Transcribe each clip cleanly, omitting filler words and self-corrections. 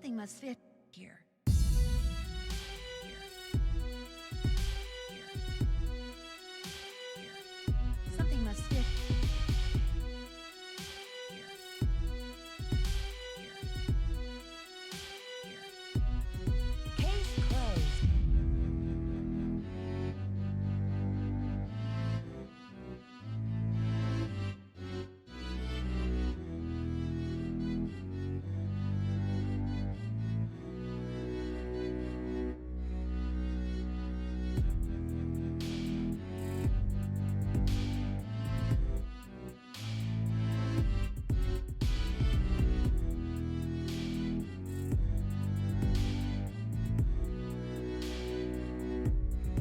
Something must fit here. Something must fit here. Case closed.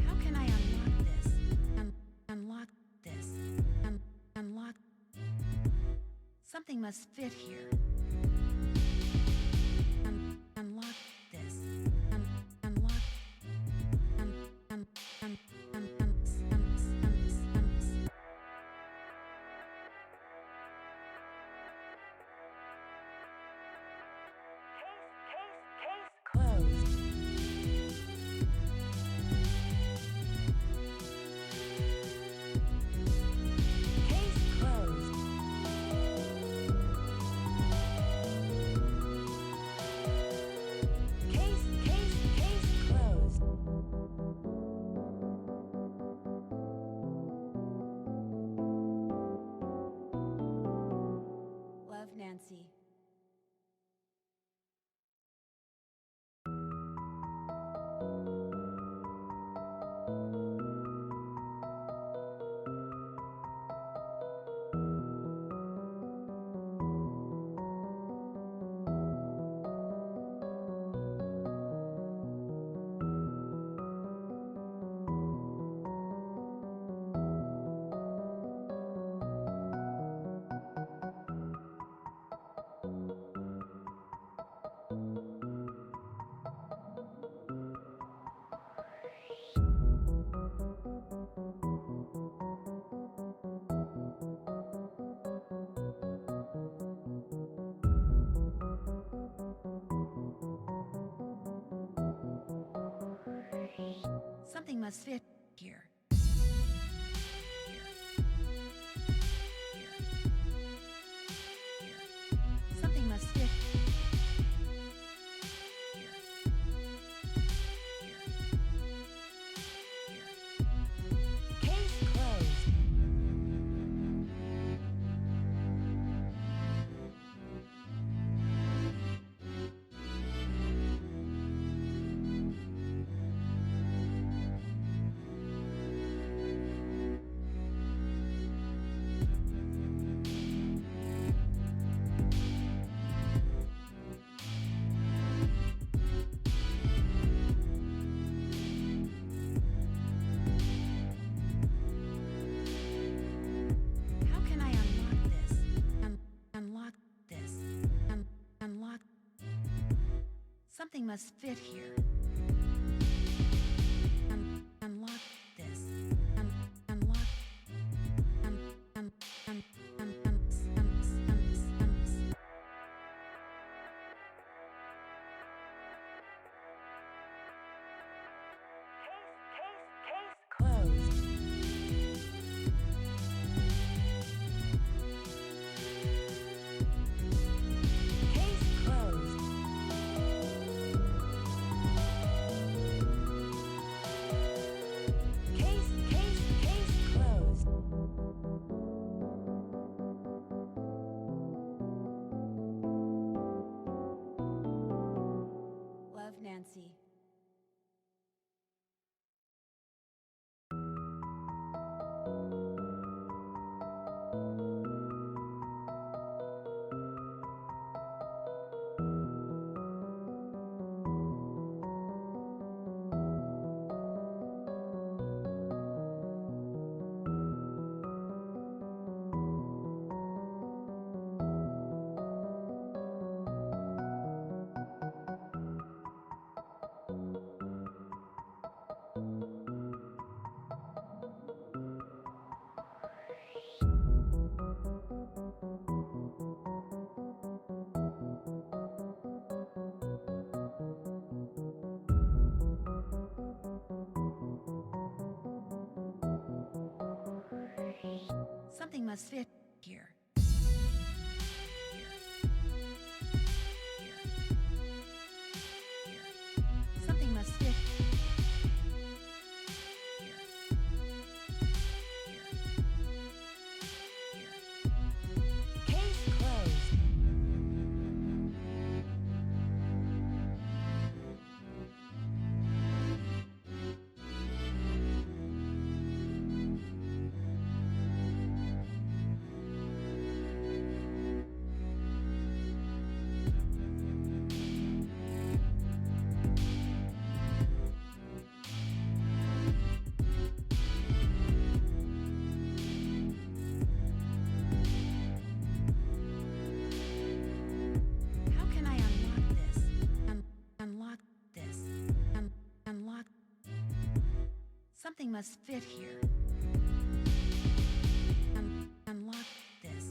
How can I unlock this? Unlock this. Unlock. Something must fit here. Unlock this. Unlock. Case closed. Case closed. Case closed. Love, Nancy. Something must fit here. Something must fit here. Case closed. How can I unlock this? Unlock this. Unlock. Something must fit here. Unlock this. Unlock. Case closed. Case closed. Something must fit here. Something must fit here. Case closed. How can I unlock this? Unlock this. Unlock. Something must fit here. Unlock this.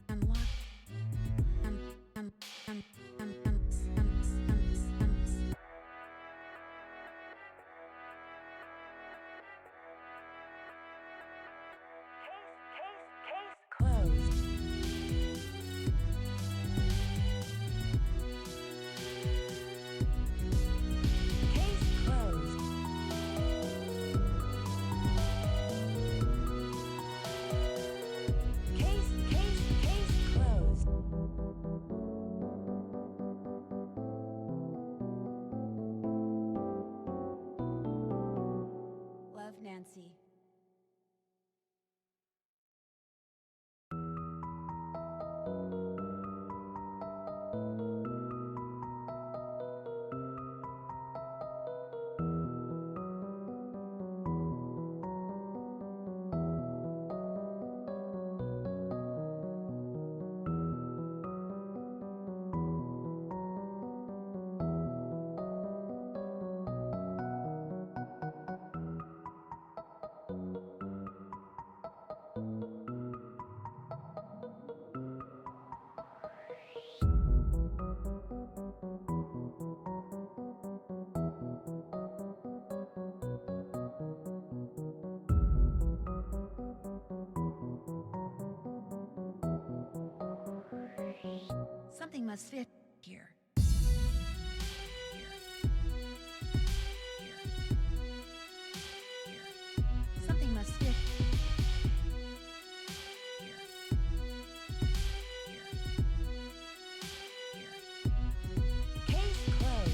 Unlock. Case closed. Case closed. Case closed. Love, Nancy. Something must fit here. Something must fit here. Case closed.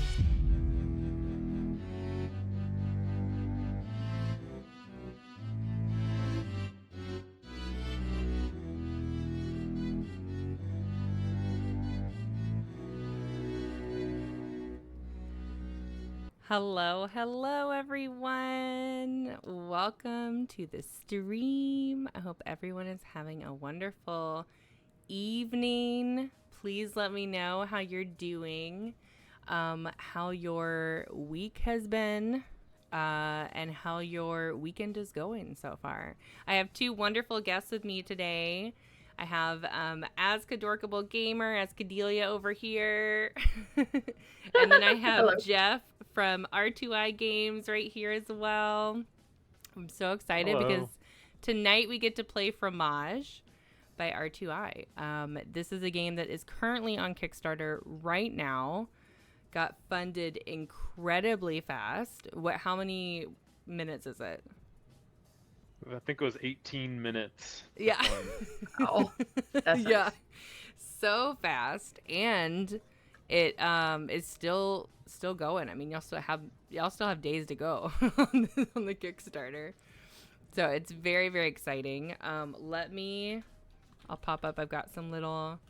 Hello everyone. Welcome to the stream. I hope everyone is having a wonderful evening. Please let me know how you're doing, how your week has been, and how your weekend is going so far. I have two wonderful guests with me today. I have TheAzkadorkableGamer, Azkadelia over here. And then I have Hello. Jeff from R2i Games right here as well. I'm so excited because tonight we get to play Fromage by R2i. This is a game that is currently on Kickstarter right now. Got funded incredibly fast. How many minutes is it? I think it was 18 minutes. Yeah. Oh, that's nice. Yeah. So fast, and it is still going. I mean, y'all still have days to go on the Kickstarter. So it's very, very exciting. I'll pop up. I've got some little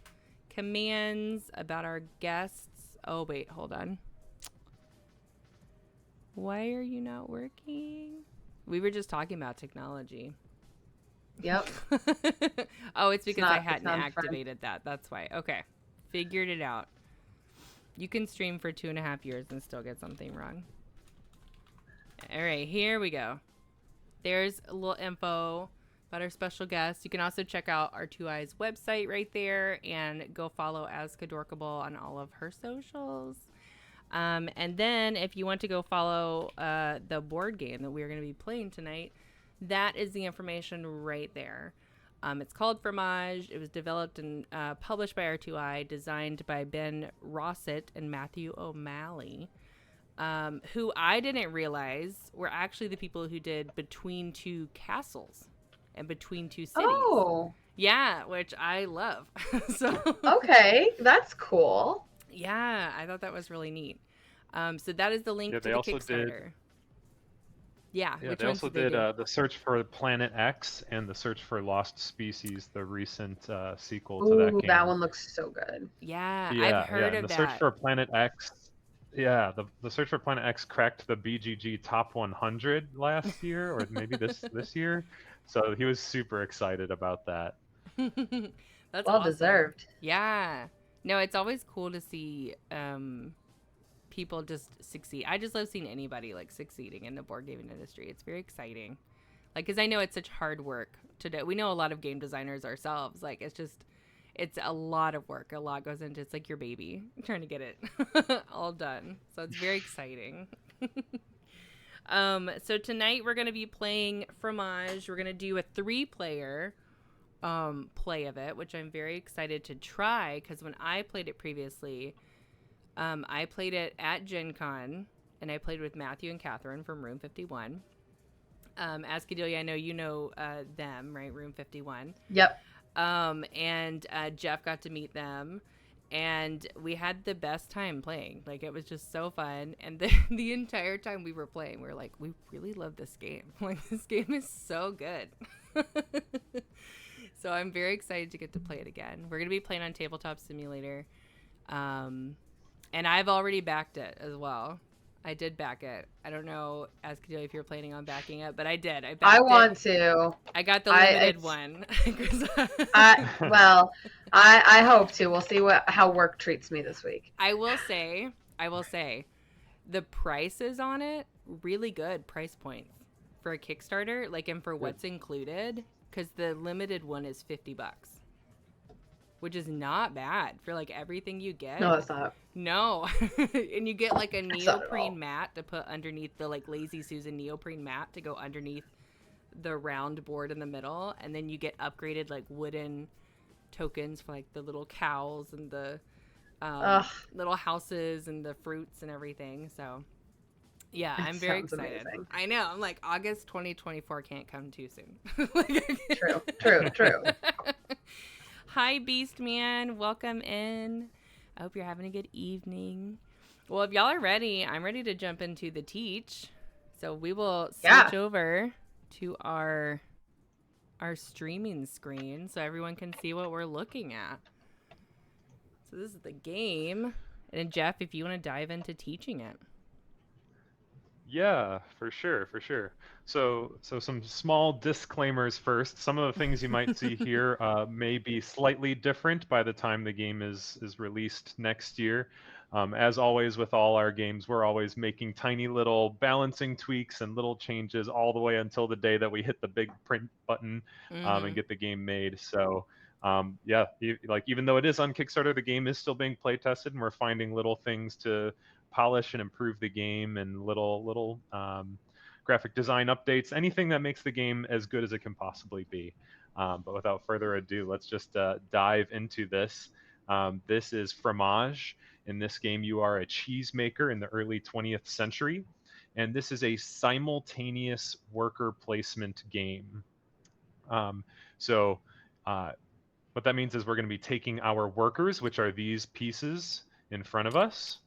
commands about our guests. Oh, wait, hold on. Why are you not working? We were just talking about technology. Yep. Oh, it's because I hadn't activated that. That's why. Okay. Figured it out. You can stream for 2.5 years and still get something wrong. All right, here we go. There's a little info about our special guest. You can also check out R2i's website right there and go follow Azkadorkable on all of her socials. And then if you want to go follow the board game that we're going to be playing tonight, that is the information right there. It's called Fromage. It was developed and published by R2i, designed by Ben Rossett and Matthew O'Malley, who I didn't realize were actually the people who did Between Two Castles and Between Two Cities. Oh, Yeah, which I love. So okay. That's cool. yeah, I thought that was really neat. So that is the link Yeah, to they the also did. Kickstarter. Yeah, Yeah, which they ones also did they did do? the Search for Planet X and the Search for Lost Species, the recent sequel to that Ooh, that game. one looks so good. Yeah, I've Yeah, heard and of the Search that. for Planet X. Yeah, the Search for Planet X cracked the BGG Top 100 last year, or maybe this year. So he was super excited about that. That's Well awesome. deserved. Yeah. No, it's always cool to see people just succeed. I just love seeing anybody like succeeding in the board gaming industry. It's very exciting. Like, cuz I know it's such hard work to do. We know a lot of game designers ourselves. Like, it's a lot of work. A lot goes into It's like your baby trying to get it all done. So it's very exciting. So tonight we're going to be playing Fromage. We're going to do a 3-player play of it, which I'm very excited to try because when I played it previously, I played it at Gen Con and I played with Matthew and Catherine from Room 51. Azkadelia, I know you know them, right? Room 51. Yep. And Jeff got to meet them, and we had the best time playing. Like, it was just so fun. And the entire time we were playing, we were like, we really love this game. Like, this game is so good. So I'm very excited to get to play it again. We're going to be playing on Tabletop Simulator. And I've already backed it as well. I did back it. I don't know, Azkadelia, if you're planning on backing it, but I did. I backed I it. want to. I got the limited it's- one. I hope to. We'll see how work treats me this week. I will say, the prices on it really good price points for a Kickstarter, like, and for what's included, because the limited one is $50, which is not bad for like everything you get. No, that's not. No, and you get like a That's not at all. neoprene mat to put underneath the like Lazy Susan neoprene mat to go underneath the round board in the middle, and then you get upgraded like wooden tokens for like the little cows and the little houses and the fruits and everything. So yeah, It I'm very sounds excited. amazing. I know. I'm like, August 2024 can't come too soon. Like, True. hi, Beast Man. Welcome in. I hope you're having a good evening. Well, if y'all are ready, I'm ready to jump into the teach. So we will switch over to our streaming screen so everyone can see what we're looking at. So this is the game. And Jeff, if you want to dive into teaching it. Yeah, for sure. So some small disclaimers first. Some of the things you might see here may be slightly different by the time the game is released next year. As always with all our games, we're always making tiny little balancing tweaks and little changes all the way until the day that we hit the big print button and get the game made. So yeah, like even though it is on Kickstarter, the game is still being play tested, and we're finding little things to polish and improve the game, and little graphic design updates, anything that makes the game as good as it can possibly be. But without further ado, let's just dive into this. This is Fromage. In this game, you are a cheesemaker in the early 20th century, and this is a simultaneous worker placement game. So what that means is we're going to be taking our workers, which are these pieces in front of us,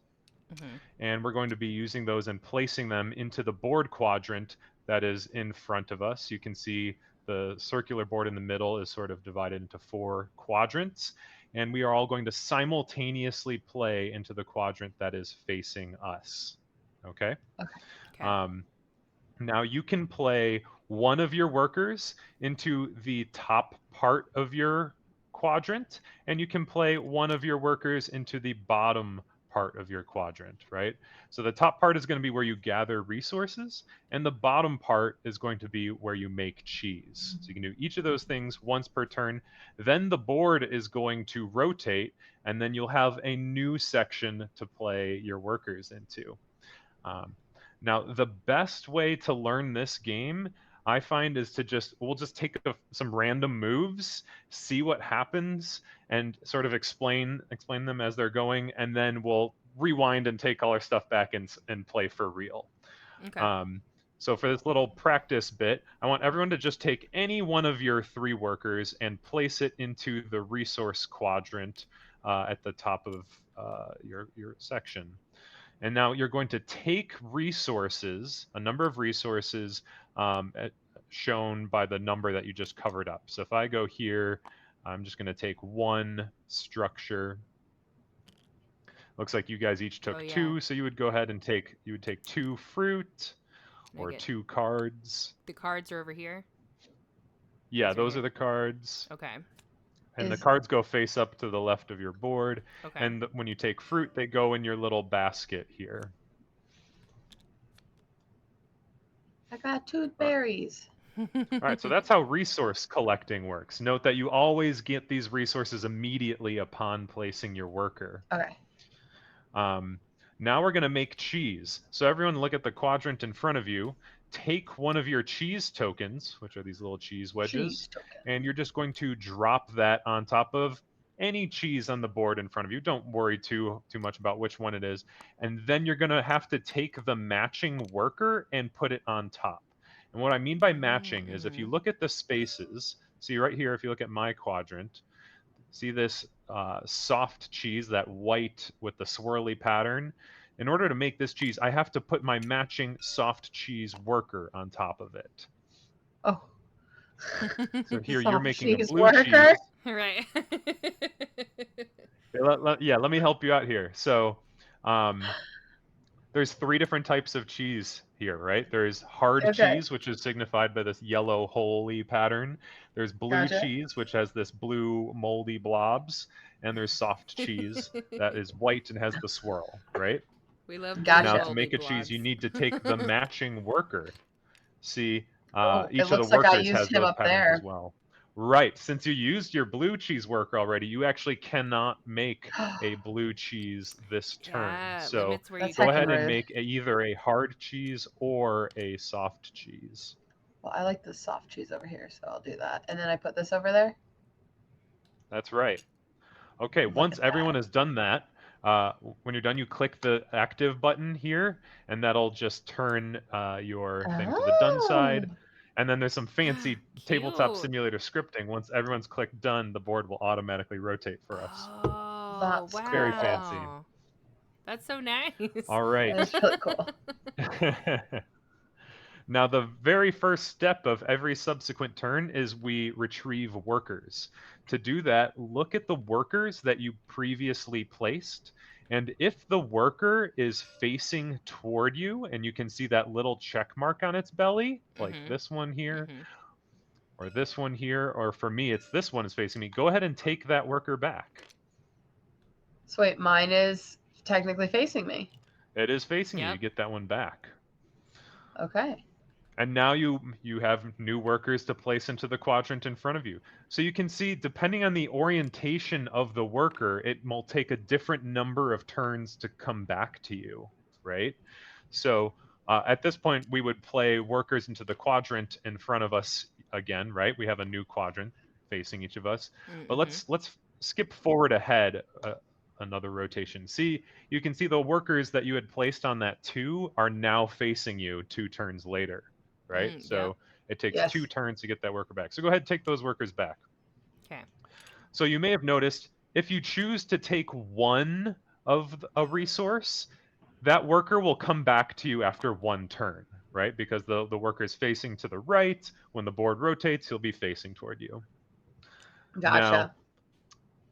and we're going to be using those and placing them into the board quadrant that is in front of us. You can see the circular board in the middle is sort of divided into 4 quadrants, and we are all going to simultaneously play into the quadrant that is facing us. Okay? Now you can play one of your workers into the top part of your quadrant, and you can play one of your workers into the bottom part of your quadrant, right? So the top part is going to be where you gather resources, and the bottom part is going to be where you make cheese. So you can do each of those things once per turn. Then the board is going to rotate, and then you'll have a new section to play your workers into. Now, the best way to learn this game I find is to we'll just take some random moves, see what happens, and sort of explain them as they're going, and then we'll rewind and take all our stuff back and play for real. Okay. So for this little practice bit, I want everyone to just take any one of your 3 workers and place it into the resource quadrant at the top of your section. And now you're going to take resources, a number of resources shown by the number that you just covered up. So if I go here, I'm just going to take 1 structure. Looks like you guys each took 2, so you would go ahead and take 2 fruit or 2 cards. The cards are over here? Yeah, those are the cards. Okay. And the cards go face up to the left of your board. Okay. And when you take fruit, they go in your little basket here. I got 2 berries. All right, so that's how resource collecting works. Note that you always get these resources immediately upon placing your worker. Okay. Now we're going to make cheese. So everyone look at the quadrant in front of you. Take one of your cheese tokens, which are these little cheese wedges, and you're just going to drop that on top of any cheese on the board in front of you. Don't worry too much about which one it is. And then you're going to have to take the matching worker and put it on top. And what I mean by matching is if you look at the spaces, see right here, if you look at my quadrant, see this soft cheese, that white with the swirly pattern? In order to make this cheese, I have to put my matching soft cheese worker on top of it. Oh. So here you're making a blue cheese. Right. Let me help you out here. So there's 3 different types of cheese here, right? There's hard cheese, which is signified by this yellow holy pattern. There's blue cheese, which has this blue moldy blobs. And there's soft cheese that is white and has the swirl, right? We love Now to make a cheese, you need to take the matching worker. See, each of the workers has those patterns as well. Right. Since you used your blue cheese worker already, you actually cannot make a blue cheese this turn. So go ahead and make either a hard cheese or a soft cheese. Well, I like the soft cheese over here, so I'll do that. And then I put this over there? That's right. Okay, once everyone has done that, when you're done, you click the active button here, and that'll just turn your thing to the done side. And then there's some fancy tabletop simulator scripting. Once everyone's clicked done, the board will automatically rotate for us. Oh, that's wow. Very fancy. That's so nice. All right. That's really cool. Now, the very first step of every subsequent turn is we retrieve workers. To do that, look at the workers that you previously placed. And if the worker is facing toward you, and you can see that little check mark on its belly, like this one here, or this one here, or for me, it's this one is facing me, go ahead and take that worker back. So wait, mine is technically facing me. It is facing you. You get that one back. Okay. And now you have new workers to place into the quadrant in front of you. So you can see, depending on the orientation of the worker, it will take a different number of turns to come back to you, right? So at this point, we would play workers into the quadrant in front of us again, right? We have a new quadrant facing each of us. But let's skip forward ahead another rotation. See, you can see the workers that you had placed on that 2 are now facing you 2 turns later. Right? So it takes 2 turns to get that worker back. So go ahead and take those workers back. Okay. So you may have noticed, if you choose to take one of a resource, that worker will come back to you after 1 turn, right? Because the worker is facing to the right. When the board rotates, he'll be facing toward you. Gotcha. Now,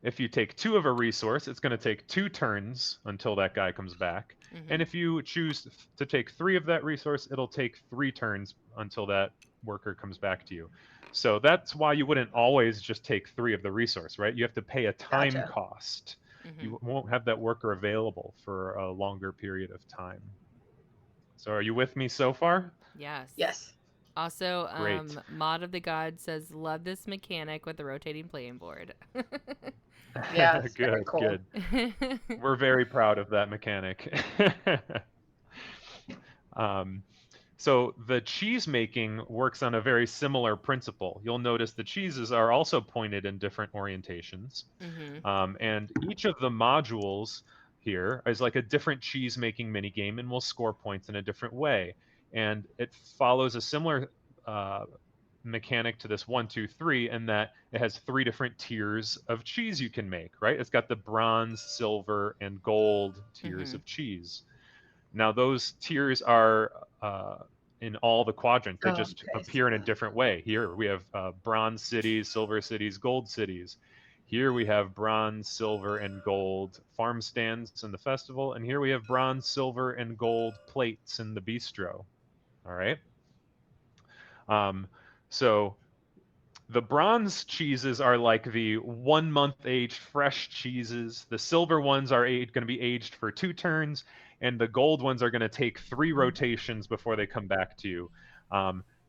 if you take 2 of a resource, it's going to take 2 turns until that guy comes back. And if you choose to take 3 of that resource, it'll take 3 turns until that worker comes back to you. So that's why you wouldn't always just take 3 of the resource, right? You have to pay a time cost. You won't have that worker available for a longer period of time. So are you with me so far? Yes. Yes. Also, Great. Mod of the God says, love this mechanic with the rotating playing board. Yeah, good, cool. good. We're very proud of that mechanic. So the cheese making works on a very similar principle. You'll notice the cheeses are also pointed in different orientations. Mm-hmm. And each of the modules here is like a different cheese making mini game and will score points in a different way. And it follows a similar mechanic to this 1, 2, 3 in that it has 3 different tiers of cheese you can make, right? It's got the bronze, silver, and gold tiers Mm-hmm. of cheese. Now those tiers are in all the quadrants. They Oh, just okay. appear in a different way. Here we have bronze cities, silver cities, gold cities. Here we have bronze, silver, and gold farm stands in the festival, and here we have bronze, silver, and gold plates in the bistro. All right. Um, so the bronze cheeses are like the 1 month aged fresh cheeses. The silver ones are going to be aged for 2 turns, and the gold ones are going to take 3 rotations before they come back to you.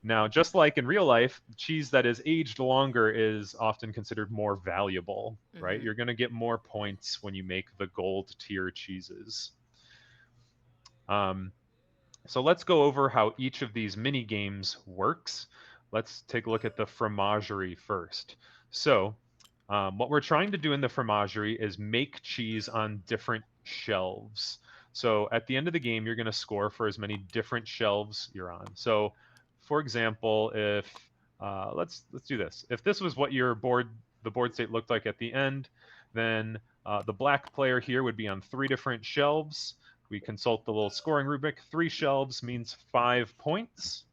Now, just like in real life, cheese that is aged longer is often considered more valuable, right? Mm-hmm. You're going to get more points when you make the gold tier cheeses. Um, so let's go over how each of these mini games works. Let's take a look at the fromagerie first. So what we're trying to do in the fromagerie is make cheese on different shelves. So at the end of the game, you're going to score for as many different shelves you're on. So, for example, if let's do this. If this was what the board state looked like at the end, then the black player here would be on 3 different shelves. We consult the little scoring rubric. 3 shelves means 5 points.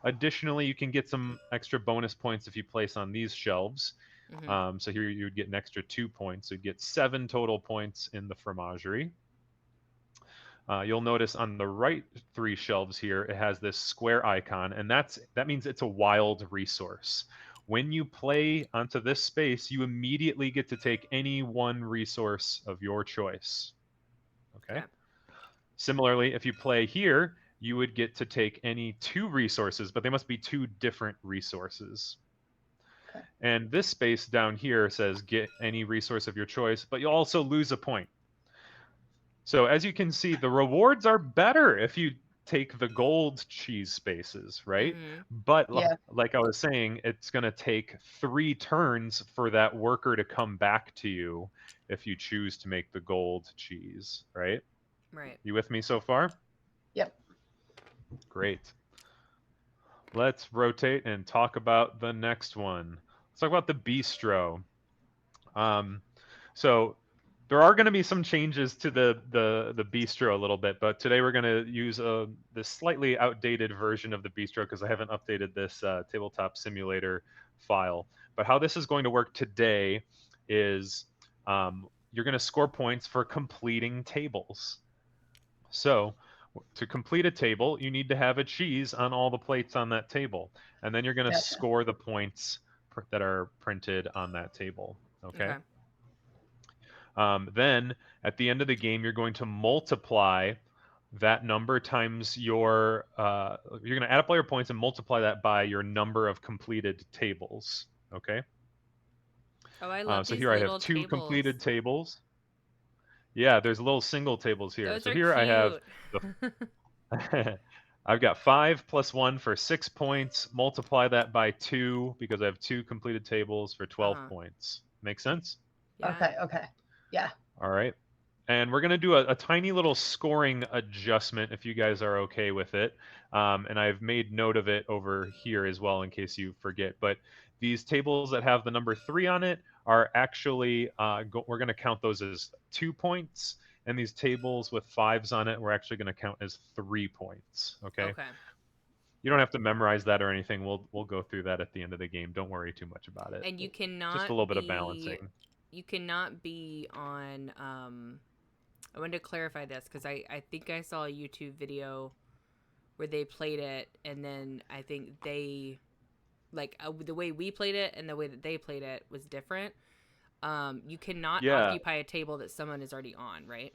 Additionally, you can get some extra bonus points if you place on these shelves. Mm-hmm. So here you would get an extra 2 points. So you'd get 7 total points in the fromagerie. You'll notice on the right 3 shelves here, it has this square icon, and that means it's a wild resource. When you play onto this space, you immediately get to take any one resource of your choice. Okay. Okay. Similarly, if you play here, you would get to take any 2 resources, but they must be 2 different resources. Okay. And this space down here says get any resource of your choice, but you'll also lose a point. So as you can see, the rewards are better if you take the gold cheese spaces, right? Mm-hmm. But Yeah. like I was saying, it's going to take 3 turns for that worker to come back to you if you choose to make the gold cheese, right? Right. You with me so far? Yep. Great. Let's rotate and talk about the next one. Let's talk about the bistro. So there are going to be some changes to the bistro a little bit, but today we're going to use this slightly outdated version of the bistro because I haven't updated this tabletop simulator file. But how this is going to work today is you're going to score points for completing tables. So to complete a table, you need to have a cheese on all the plates on that table, and then you're going to Gotcha. score the points that are printed on that table. Okay. Okay. Then at the end of the game, you're going to multiply that number times your. You're going to add up all your points and multiply that by your number of completed tables. Okay. Oh, I love So these here I have little 2 tables. completed tables. Yeah, there's little single tables here. Those So are here I have cute. the I've got 5 plus 1 for 6 points. Multiply that by 2 because I have 2 completed tables for 12 Uh-huh. points. Make sense? Yeah. Okay. Okay. Yeah. All right. And we're going to do a tiny little scoring adjustment if you guys are okay with it. And I've made note of it over here as well in case you forget. But these tables that have the number 3 on it are actually, we're going to count those as 2 points. And these tables with 5s on it, we're actually going to count as 3 points. Okay. Okay. You don't have to memorize that or anything. We'll go through that at the end of the game. Don't worry too much about it. And you Just a cannot little bit of be balancing. on I wanted to clarify this because I think I saw a YouTube video where they played it and then I think they the way we played it and the way that they played it was different. You cannot Yeah. occupy a table that someone is already on, right?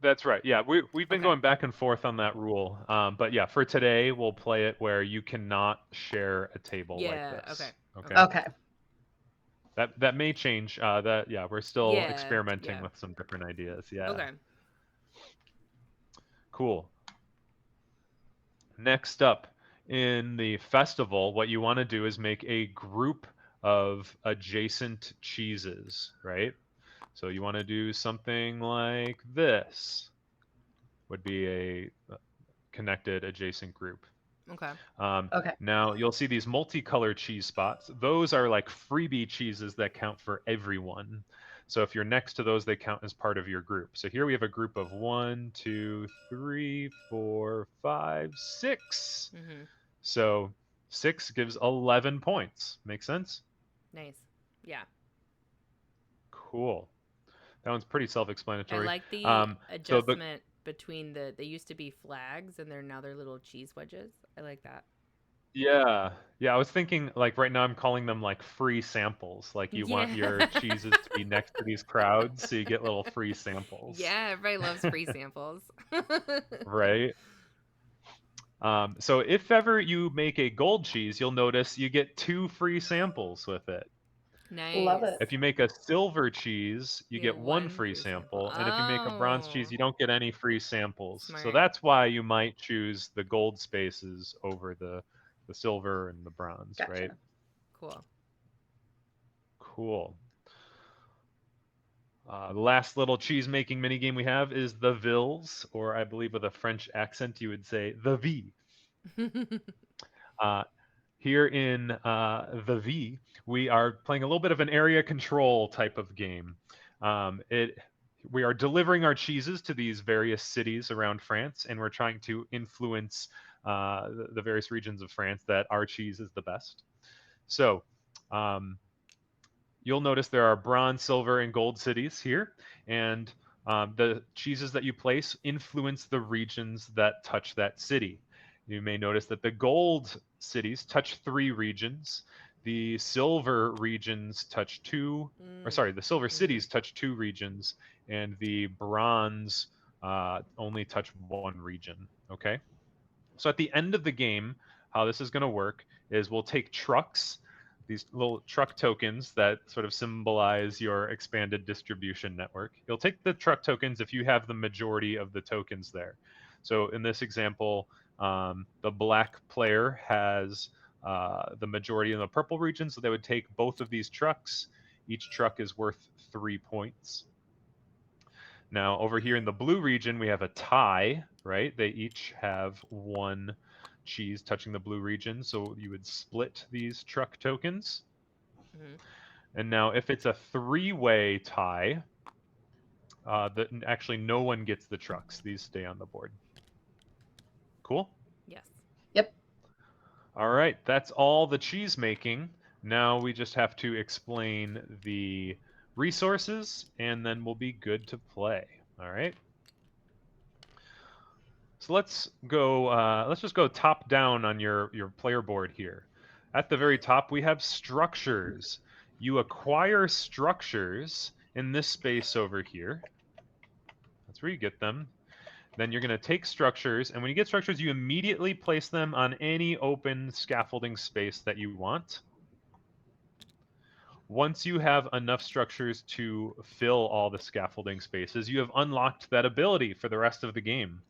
That's right. Yeah, we've been Okay. going back and forth on that rule. But yeah, for today, we'll play it where you cannot share a table like Yeah. this. Okay. Okay. Okay. That may change. Yeah, we're still Yeah. experimenting Yeah. with some different ideas. Yeah. Okay. Cool. Next up in the festival, what you want to do is make a group of adjacent cheeses, right? So you want to do something like this, would be a connected adjacent group. Okay. Okay. Now you'll see these multicolored cheese spots. Those are like freebie cheeses that count for everyone. So if you're next to those, they count as part of your group. So here we have a group of 1, 2, 3, 4, 5, 6. Mm-hmm. So 6 gives 11 points. Make sense? Nice. Yeah. Cool. That one's pretty I self-explanatory. like the So the adjustment between they used to be flags and they're little cheese wedges. I like that. yeah, I was thinking like right now I'm calling them like free samples. Like you want Yeah. your cheeses to be next to these crowds, so you get little free samples, Yeah, everybody loves free samples. right? So if ever you make a gold cheese, you'll notice you get 2 free samples with it. Love Nice. it. If you make a silver cheese, you You get get 1 one free free sample. sample, and if you make a bronze cheese, Oh, you don't get any free samples. So smart. that's why you might choose the gold spaces over the silver and the bronze, right? Gotcha. Cool. Cool. The last little cheese making mini game we have is the Villes, or I believe with a French accent you would say the V. Uh, Here in the V, we are playing a little bit of an area control type of game. We are delivering our cheeses to these various cities around France, and we're trying to influence the various regions of France that our cheese is the best. So, um, you'll notice there are bronze, silver, and gold cities here, and the cheeses that you place influence the regions that touch that city. You may notice that the gold cities touch 3 regions, the silver regions touch 2, or Mm. sorry, the silver Mm-hmm. cities touch 2 regions, and the bronze only touch 1 region. Okay? So at the end of the game, how this is going to work is we'll take trucks, these little truck tokens that sort of symbolize your expanded distribution network. You'll take the truck tokens if you have the majority of the tokens there. So in this example, the black player has the majority in the purple region, so they would take both of these trucks. Each truck is worth 3 points. Now, over here in the blue region, we have a tie, right? They each have 1 cheese touching the blue region, so you would split these truck tokens. Mm-hmm. And now, if it's a 3-way tie, actually no one gets the trucks. These stay on the board. Cool? Yes. Yep. All right, that's all the cheese making. Now we just have to explain the resources, and then we'll be good to play. All right? So let's go. Let's just go top down on your player board here. At the very top, we have structures. You acquire structures in this space over here. That's where you get them. Then you're going to take structures, and when you get structures, you immediately place them on any open scaffolding space that you want. Once you have enough structures to fill all the scaffolding spaces, you have unlocked that ability for the rest of the game.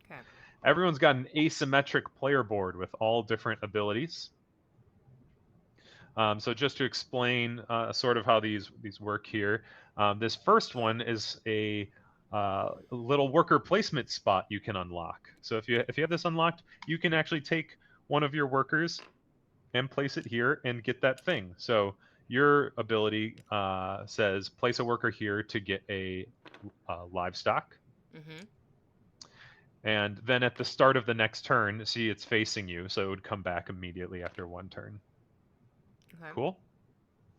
Okay. Everyone's got an asymmetric player board with all different abilities. So just to explain sort of how these work here, this first one is a little worker placement spot you can unlock. So if you have this unlocked, you can actually take one of your workers and place it here and get that thing. So your ability says place a worker here to get a livestock. Mm-hmm. And then at the start of the next turn, see it's facing you, so it would come back immediately after 1 turn. Okay. Cool?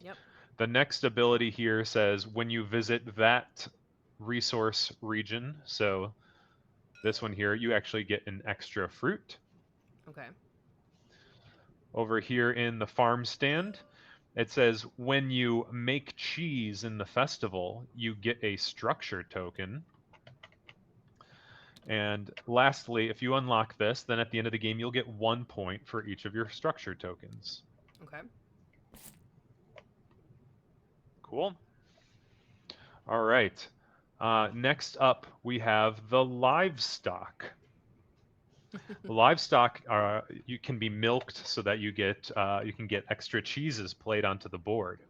Yep. The next ability here says when you visit that resource region, so this one here, you actually get an extra fruit. Okay. Over here in the farm stand, it says when you make cheese in the festival, you get a structure token. And lastly, if you unlock this, then at the end of the game, you'll get 1 point for each of your structure tokens. Okay. Cool. All right. Next up, we have the livestock. Livestock you can be milked so that you can get extra cheeses played onto the board.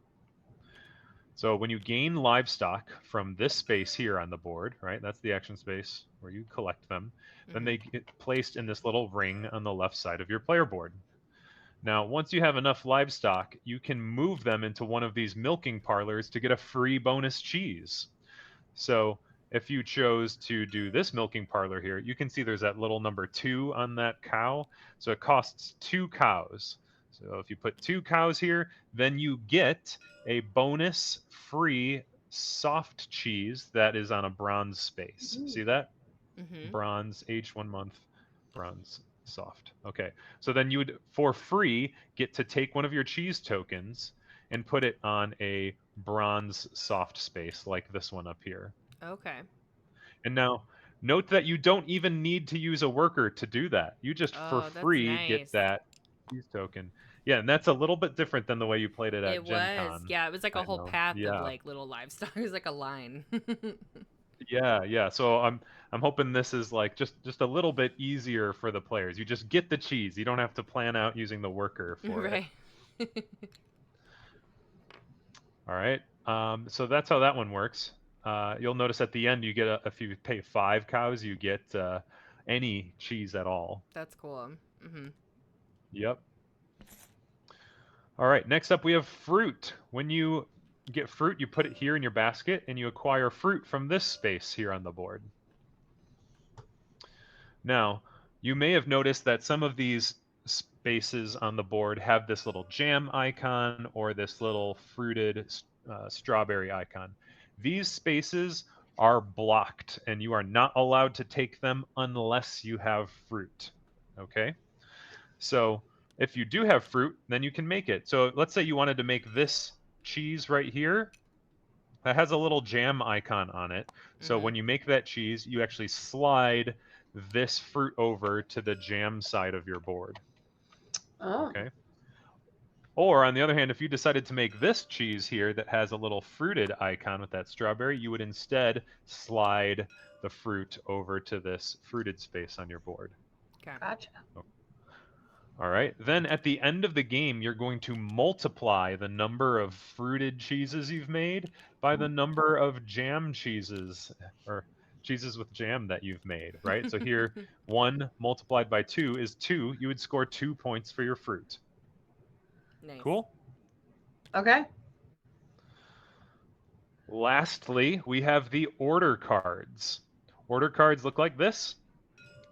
So when you gain livestock from this space here on the board, right? That's the action space where you collect them. Then they get placed in this little ring on the left side of your player board. Now, once you have enough livestock, you can move them into one of these milking parlors to get a free bonus cheese. So if you chose to do this milking parlor here, you can see there's that little number 2 on that cow. So it costs 2 cows. So if you put 2 cows here, then you get a bonus free soft cheese that is on a bronze space. See that? Bronze, aged 1 month, bronze, soft. Okay. So then you would, for free, get to take one of your cheese tokens and put it on a bronze soft space like this one up here. Okay. And now, note that you don't even need to use a worker to do that. You just for Oh, that's free get nice. that cheese token. Yeah, and that's a little bit different than the way you played it at It Gen was. Con. Yeah, it was like a I whole know. path of Yeah. like little livestock. It was like a line. Yeah, yeah. So I'm hoping this is like just a little bit easier for the players. You just get the cheese. You don't have to plan out using the worker for it. Right. All right. So that's how that one works. You'll notice at the end you get if you pay 5 cows, you get any cheese at all. That's cool. Yep. All right. Next up, we have fruit. When you get fruit, you put it here in your basket, and you acquire fruit from this space here on the board. Now, you may have noticed that some of these spaces on the board have this little jam icon or this little fruited strawberry icon. These spaces are blocked, and you are not allowed to take them unless you have fruit. Okay? So if you do have fruit, then you can make it. So let's say you wanted to make this cheese right here. That has a little jam icon on it. So when you make that cheese, you actually slide this fruit over to the jam side of your board. Oh. Okay. Or on the other hand, if you decided to make this cheese here that has a little fruited icon with that strawberry, you would instead slide the fruit over to this fruited space on your board. Okay. Gotcha. All right. Then at the end of the game, you're going to multiply the number of fruited cheeses you've made by the number of jam cheeses or cheeses with jam that you've made, right? So here, 1 multiplied by 2 is 2. You would score 2 points for your fruit. Nice. Cool? Okay. Lastly, we have the order cards. Order cards look like this,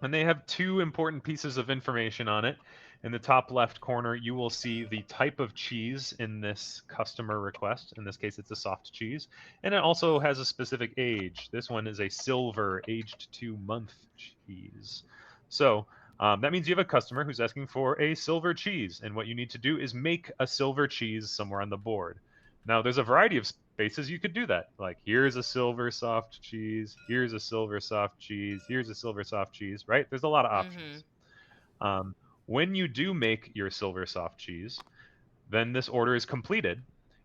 and they have 2 important pieces of information on it. In the top left corner, you will see the type of cheese in this customer request. In this case, it's a soft cheese. And it also has a specific age. This one is a silver, aged 2-month cheese. So that means you have a customer who's asking for a silver cheese. And what you need to do is make a silver cheese somewhere on the board. Now, there's a variety of spaces you could do that. Like, here's a silver soft cheese. Here's a silver soft cheese. Here's a silver soft cheese, right? There's a lot of options. When you do make your silver soft cheese, then this order is completed,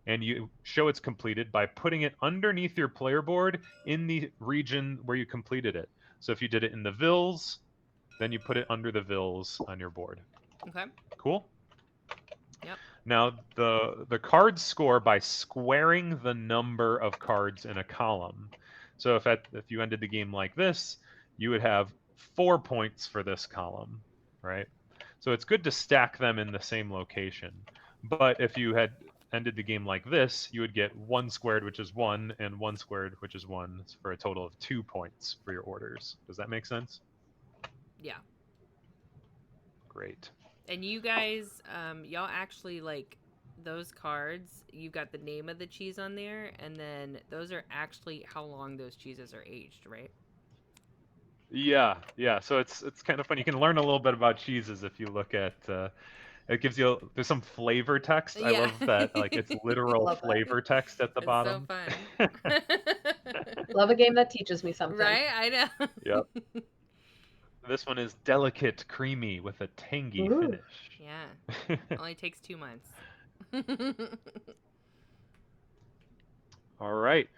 and you show it's completed by putting it underneath your player board in the region where you completed it. So if you did it in the Vils, then you put it under the Vils on your board. Okay. Cool? Yep. Now, the cards score by squaring the number of cards in a column. So if you ended the game like this, you would have 4 points for this column, right? So it's good to stack them in the same location. But if you had ended the game like this, you would get 1 squared, which is 1, and 1 squared, which is 1, for a total of 2 points for your orders. Does that make sense? Yeah. Great. And you guys, y'all actually, like, those cards, you've got the name of the cheese on there, and then those are actually how long those cheeses are aged, right? Yeah, yeah. So it's kind of fun. You can learn a little bit about cheeses if you look at. It gives you there's some flavor text. I Yeah. love that. Like it's literal Love that. flavor text at the It's bottom. so fun. Love a game that teaches me something. Right? I know. Yep. This one is delicate, creamy with a tangy Ooh. finish. Yeah. Only takes 2 months. All right.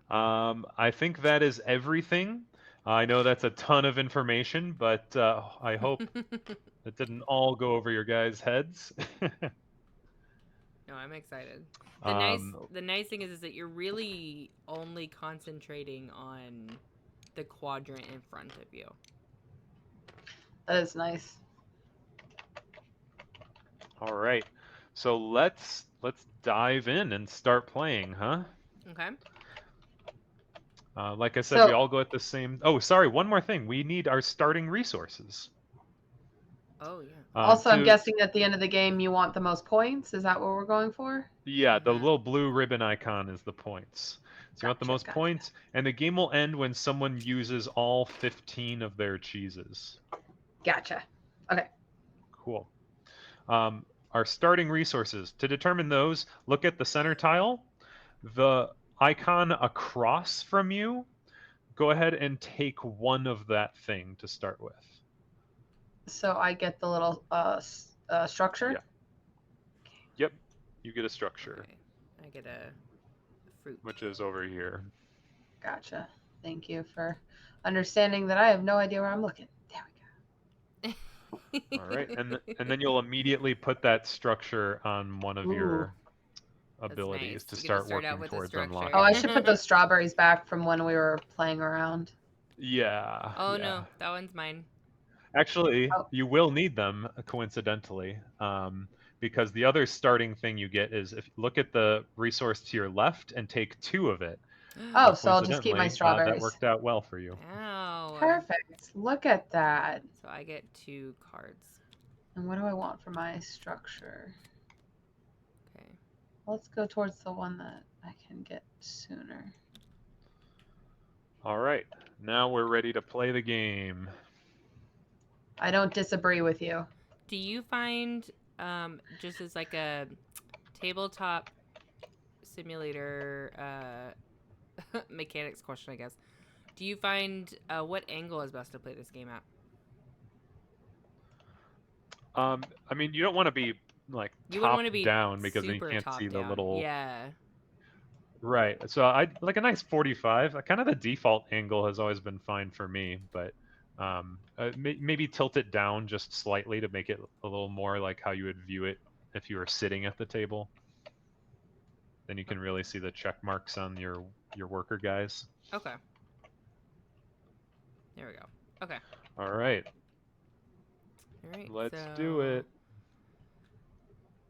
I think that is everything. I know that's a ton of information, but I hope it didn't all go over your guys' heads. No, I'm excited. um, The nice thing is that you're really only concentrating on the quadrant in front of you. That is nice. all right, so let's dive in and start playing, huh? Okay. Like I said, we So all go at the same. Oh, sorry, one more thing. We need our starting resources. Oh yeah. also, I'm To guessing at the end of the game you want the most points. Is that what we're going for? Yeah, the Mhm. little blue ribbon icon is the points. So you want the Gotcha, most gotcha. points, and the game will end when someone uses all 15 of their cheeses. Gotcha. Okay. Cool. Our starting resources. To determine those, look at the center tile. The icon across from you, go ahead and take one of that thing to start with. So I get the little structure. Yeah. Yep. You get a structure, Okay. I get a fruit. which is over here. Gotcha. Thank you for understanding that I have no idea where I'm looking. There we go. All right, and then you'll immediately put that structure on one of Ooh. your That's abilities nice. to You get to start start out working with a towards structure. Oh, unlocking. I should put those strawberries back from when we were playing around. Yeah, Oh yeah. no, that one's mine. Actually, Oh. you will need them coincidentally, because the other starting thing you get is if you look at the resource to your left and take two of it. Oh, so I'll just keep my Coincidentally, that strawberries. worked out well for you. Ow. Perfect. Look at that. So I get 2 cards. And what do I want for my structure? Okay. Let's go towards the one that I can get sooner. All right, now we're ready to play the game. I don't disagree with you. Do you find just as like a tabletop simulator mechanics question, I guess. Do you find what angle is best to play this game at? I mean, you don't want to be like You wouldn't top want to be down because then you super can't top see the down. little. Yeah. Right. So I like a nice 45. Kind of the default angle has always been fine for me, but maybe tilt it down just slightly to make it a little more like how you would view it if you were sitting at the table. Then you can really see the check marks on your worker guys. Okay. There we go. Okay. All right. All right. Let's so... do it.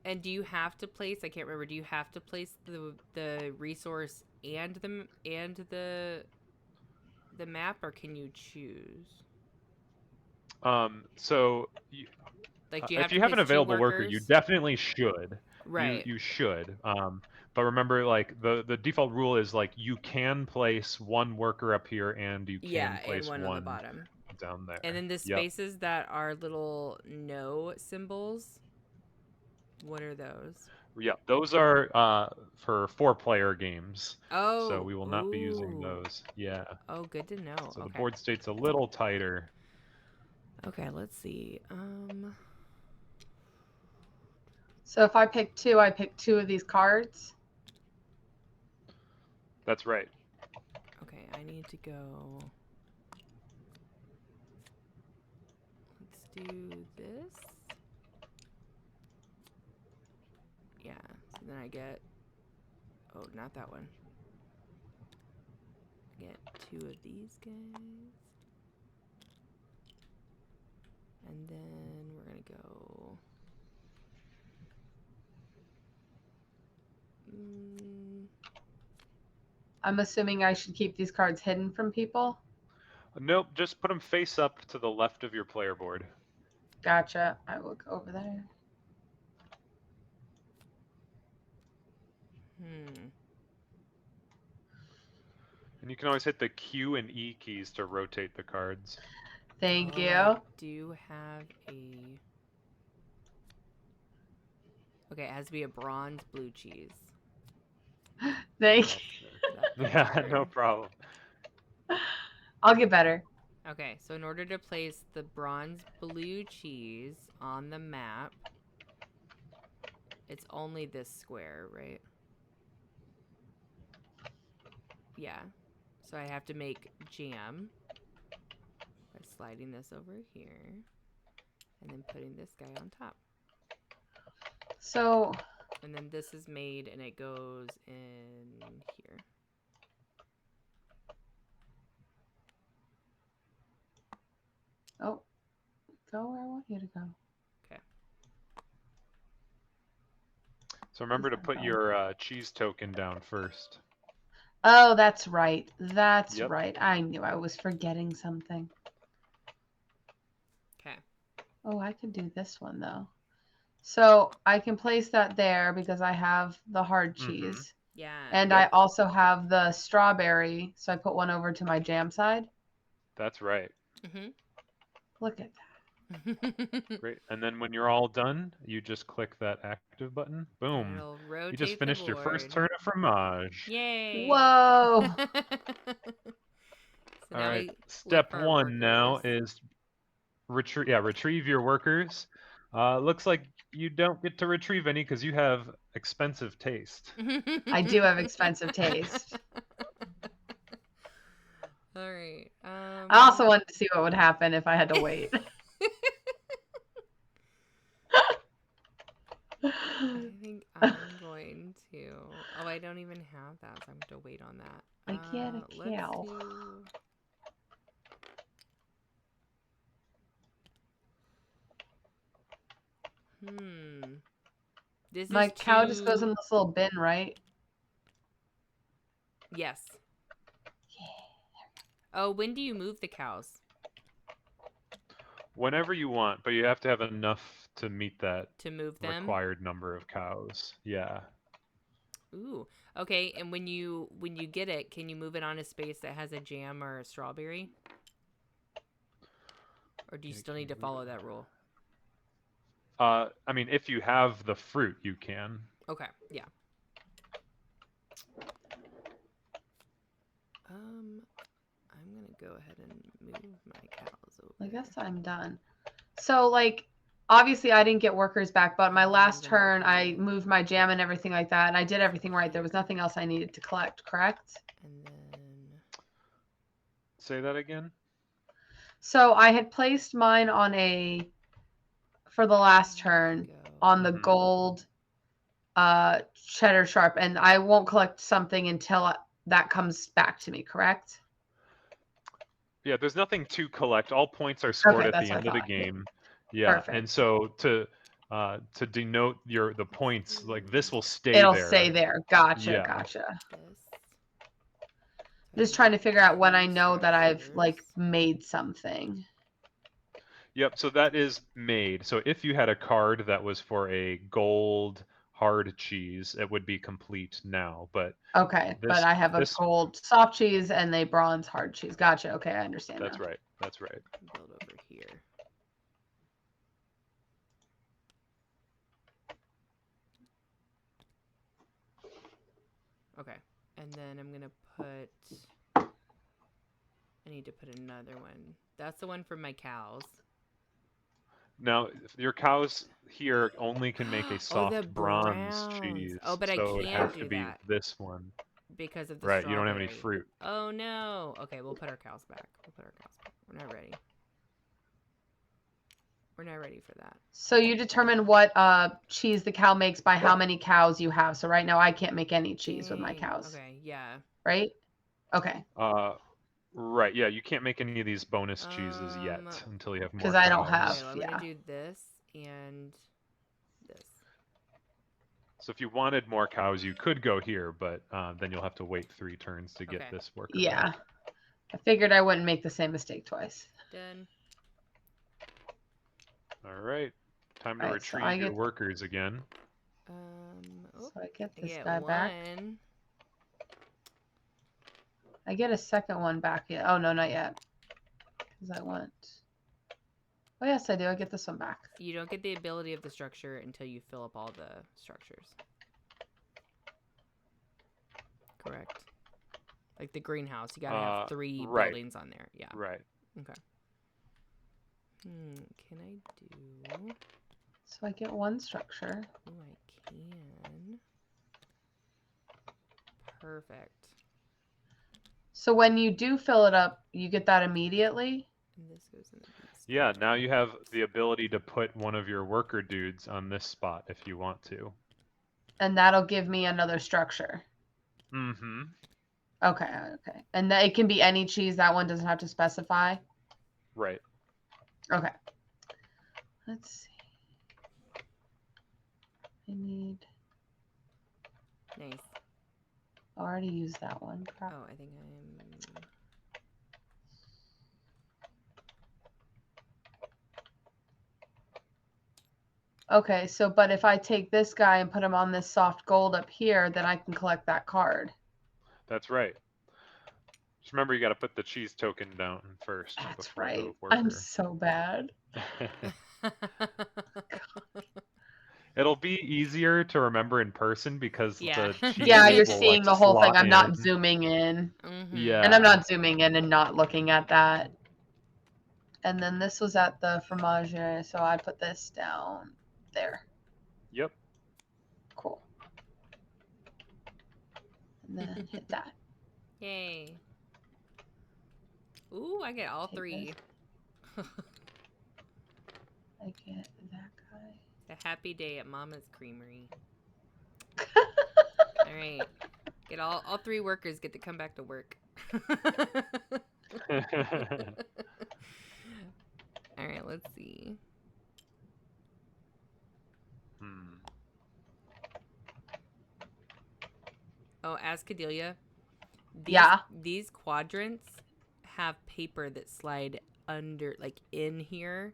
And do you have to place? I can't remember. Do you have to place the resource and the map, or can you choose? So Like, do you have if to you have place an 2 available worker, workers? you definitely should. Right. You should. But remember, like the default rule is like you can place one worker up here and you Yeah, can and place one on the one bottom. down there. And then the Yep. spaces that are little no symbols. What are those? Yep. Those are for 4-player games. So Oh, we will not be using ooh. those. Yeah. Oh, good to know. So the Okay. board state's a little tighter. Okay, let's see. So if I pick 2, I pick 2 of these cards. That's right. Okay, I need to go. Let's do this. Yeah, so then I get. Oh, not that one. I get 2 of these guys. And then we're gonna go. I'm assuming I should keep these cards hidden from people. Nope. Just put them face up to the left of your player board. Gotcha. I will go over there. And you can always hit the Q and E keys to rotate the cards. Thank you. I do have a. Okay, it has to be a bronze blue cheese. Thank you. Yeah, no problem. I'll get better. Okay, so in order to place the bronze blue cheese on the map, it's only this square, right? Yeah. So I have to make jam. sliding this over here. And then putting this guy on top. So, And then this is made and it goes in here. oh, go where I want you to go. Okay. So remember to that put bad? your cheese token down first. Oh, that's right. That's Yep. right. I knew I was forgetting something. Okay. Oh, I could do this one though. So I can place that there because I have the hard cheese. Yeah. And Yep. I also have the strawberry. So I put one over to my jam side. That's right. Look at that. Great. And then when you're all done, you just click that active button. And Boom. it'll You rotate just finished the your first board. turn of fromage. Yay! Whoa. So All now right. we Step look for our 1 now workers. is retrieve your workers. Looks like you don't get to retrieve any because you have expensive taste. I do have expensive taste. All right. I also wanted to see what would happen if I had to wait. I think I'm going to. Oh, I don't even have that, so I'm going to wait on that. I get a Let's cow. do. This My is cow just goes in too. this little bin, right? Yes. Oh, when do you move the cows? Whenever you want, but you have to have enough to meet that To move them? required number of cows. Yeah. Ooh. Okay, and when you get it, can you move it on a space that has a jam or a strawberry? Or do you Yeah, still can need to you follow that rule? I mean, if you have the fruit, you can. Okay, yeah. I'm gonna go ahead and move my cows over. I guess I'm done. So, like, obviously I didn't get workers back, but my And then I'm last gonna turn I put- moved my jam and everything like that, and I did everything right. There was nothing else I needed to collect, correct? And then Say that again. So I had placed mine on a, for the last there we turn, go. on the Mhm. gold cheddar sharp, and I won't collect something until that comes back to me, correct? Yeah, there's nothing to collect. All points are scored Okay, at that's the what I end of the thought. Yeah. game. Yeah, and Perfect. so to denote the points, like this will stay It'll there. stay there. Gotcha, Yeah. gotcha. This. Just trying to figure out when I Two know that I've like structures. made something. Yep, so that is made. So if you had a card that was for a gold hard cheese, it would be complete now. But Okay, but this I have a this gold soft cheese and a bronze hard cheese. Gotcha. Okay, I understand that's now. right. That's right. Build over here. Okay, and then I'm gonna put. I need to put another one. That's the one for my cows. Now, your cows here only can make a Oh, the soft bronze browns. cheese. Oh, but I So it would can't have to do be that this one. because of the Right, strawberry. you don't have any fruit. Oh no. Okay, we'll put our cows back. We're not ready. We're not ready for that. So you determine what cheese the cow makes by how many cows you have. So right now I can't make any cheese with my Dang. cows. Okay, yeah. Right? Okay. Right, yeah, you can't make any of these bonus cheeses yet until you have more Because cows. I don't have. Okay, well, I'm Yeah. gonna do this and this. So if you wanted more cows, you could go here, but then you'll have to wait 3 turns to get Okay. this worker Yeah. back. I figured I wouldn't make the same mistake twice. Done. All right, time to All right, so retrieve I your get- workers again. Oh, So I get I this get guy back. one. I get a second one back yet. Oh no, not yet. Because I want. Oh yes, I do. I get this one back. You don't get the ability of the structure until you fill up all the structures. Correct. Like the greenhouse, you gotta have 3 right. buildings on there. Yeah. Right. Okay. Can I do? So I get one structure. Oh, I can. Perfect. So when you do fill it up, you get that immediately? And this goes in the beast. Yeah, now you have the ability to put one of your worker dudes on this spot if you want to. And that'll give me another structure. Mm-hmm. Okay, okay. And that it can be any cheese. That one doesn't have to specify. Right. Okay. Let's see. I need. Nice. I already used that one. Crap. Oh, I think I'm. Okay, so but if I take this guy and put him on this soft gold up here, then I can collect that card. That's right. Just remember, you got to put the cheese token down first That's before right. the worker. I'm so bad. It'll be easier to remember in person because Yeah. the cheese Yeah, you're will, seeing like, the whole thing. slot I'm not in. zooming in. Mhm. And I'm Yeah. not zooming in and not looking at that. And then this was at the Fromage, so I put this down there. Yep. Cool. And then hit that. Yay. Ooh, I get all Take 3. I get that guy. A happy day at Mama's Creamery. All right. Get all 3 workers get to come back to work. All right, let's see. Oh, Azkadelia. Yeah. These quadrants have paper that slide under, like in here.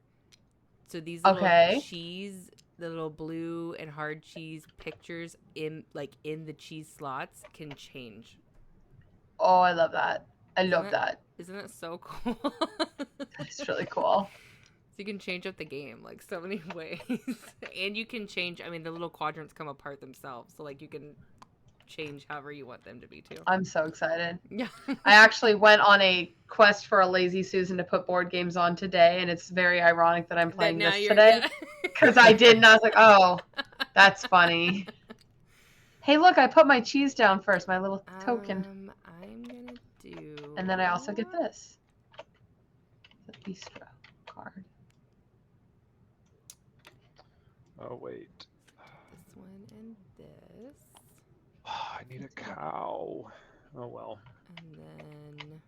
So these little Okay. cheese, the little blue and hard cheese pictures in the cheese slots can change. Oh, I love that. I love that. Isn't that so cool? It's really cool. So you can change up the game like so many ways. And you can change, I mean, the little quadrants come apart themselves. So like you can change however you want them to be too. I'm so excited. Yeah. I actually went on a quest for a lazy Susan to put board games on today, and it's very ironic that I'm playing this today. Because I did, and I was like, oh, that's funny. Hey, look, I put my cheese down first, my little token. I'm gonna do. And then I also get this. The bistro card. Oh, wait. This one and this. I need a cow. Oh, well. And then.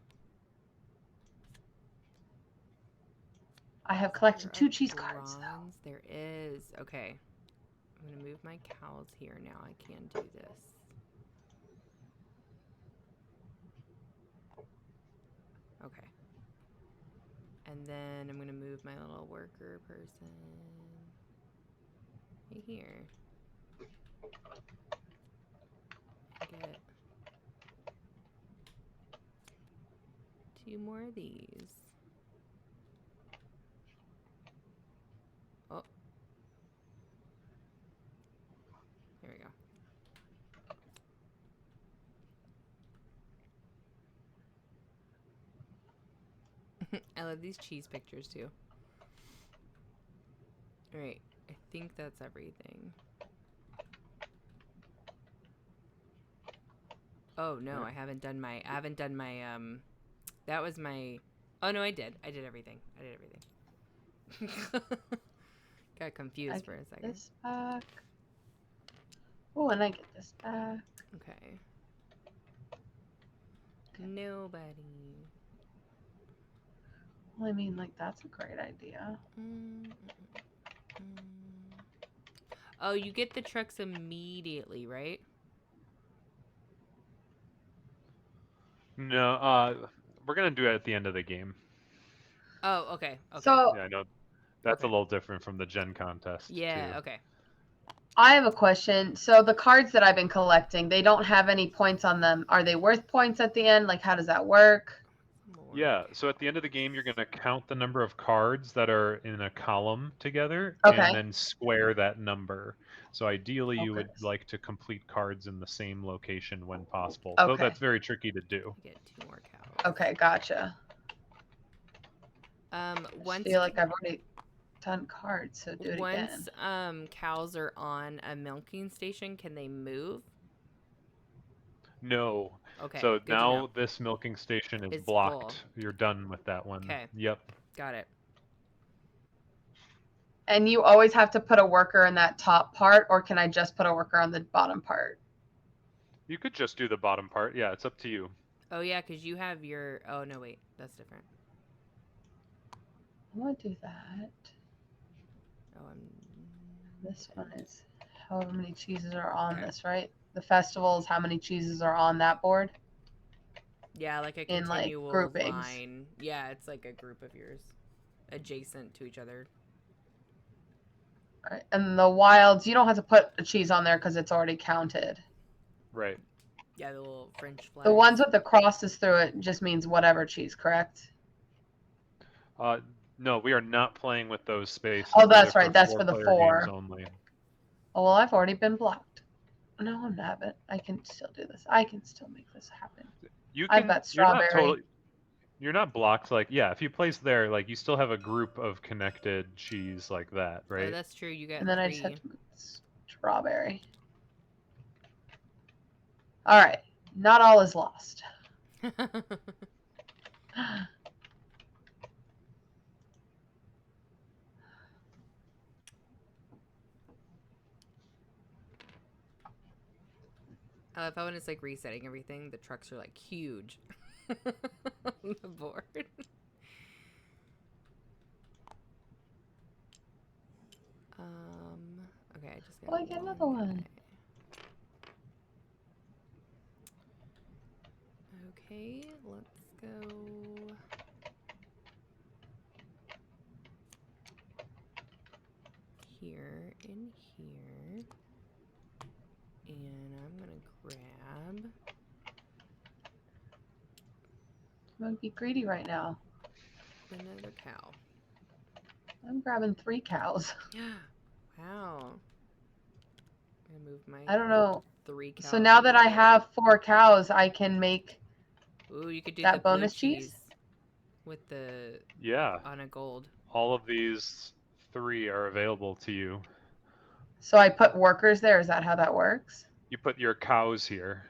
I have collected 2 cheese cards, though. Bronze. There is. Okay. I'm gonna move my cows here now. I can do this. Okay. And then I'm gonna move my little worker person right here. Get 2 more of these. Oh. There we go. I love these cheese pictures too. Alright, I think that's everything. Oh no, I haven't done my that was my oh no, I did everything. Got confused for a second. This back. Oh, and I get this back. Okay. Nobody. Well, I mean, like, that's a great idea. Oh, you get the trucks immediately, right? No, we're going to do it at the end of the game. Oh, okay. So, Yeah, I know. That's a little different from the Gen contest, yeah, too. okay. I have a question. So, the cards that I've been collecting, they don't have any points on them. Are they worth points at the end? Like, how does that work? Yeah, so at the end of the game, you're going to count the number of cards that are in a column together Okay. and then square that number. So ideally, you would Okay. like to complete cards in the same location when possible. Okay. Though that's very tricky to do. You get 2 more cows. Okay, gotcha. I Once feel like I've already done cards, so do it once again. cows are on a milking station, can they move? No. Okay. So good to now know. this milking station is It's blocked. full. You're done with that one. Okay. Yep. Got it. And you always have to put a worker in that top part, or can I just put a worker on the bottom part? You could just do the bottom part. Yeah, it's up to you. Oh yeah, because you have your. Oh no, wait, that's different. I want to do that. Oh, I'm. This one is however many cheeses are on Okay. this, right? The festival is how many cheeses are on that board Yeah, like a in like continual groupings. line. Yeah, it's like a group of yours, adjacent to each other. Right. And the wilds, you don't have to put a cheese on there because it's already counted. Right. Yeah, the little French flags. The ones with the crosses through it just means whatever cheese, correct? No, we are not playing with those spaces. Oh, Those that's are right. That's for the four-player games 4. only. Oh, well, I've already been blocked. No, I'm not, but I can still do this. I can still make this happen. You I've can. got You're not strawberry. totally. You're not blocked. Like, yeah, if you place there, like, you still have a group of connected cheese like that, Oh, right? that's true. You got And then 3. I just have to move strawberry. All right. Not all is lost. I love how when it's like resetting everything, the trucks are like huge on the board. Okay, I just got Oh, I get another one. Okay, let's go. Here and here. And I'm gonna grab. I'm going to be greedy right now. Another cow. I'm grabbing 3 cows. Wow. I'm gonna move my I don't know. 3 cows. So now that I over. have 4 cows, I can make. Ooh, you could do that the blue bonus cheese? cheese with the Yeah. on a gold. All of these 3 are available to you. So I put workers there. Is that how that works? You put your cows here.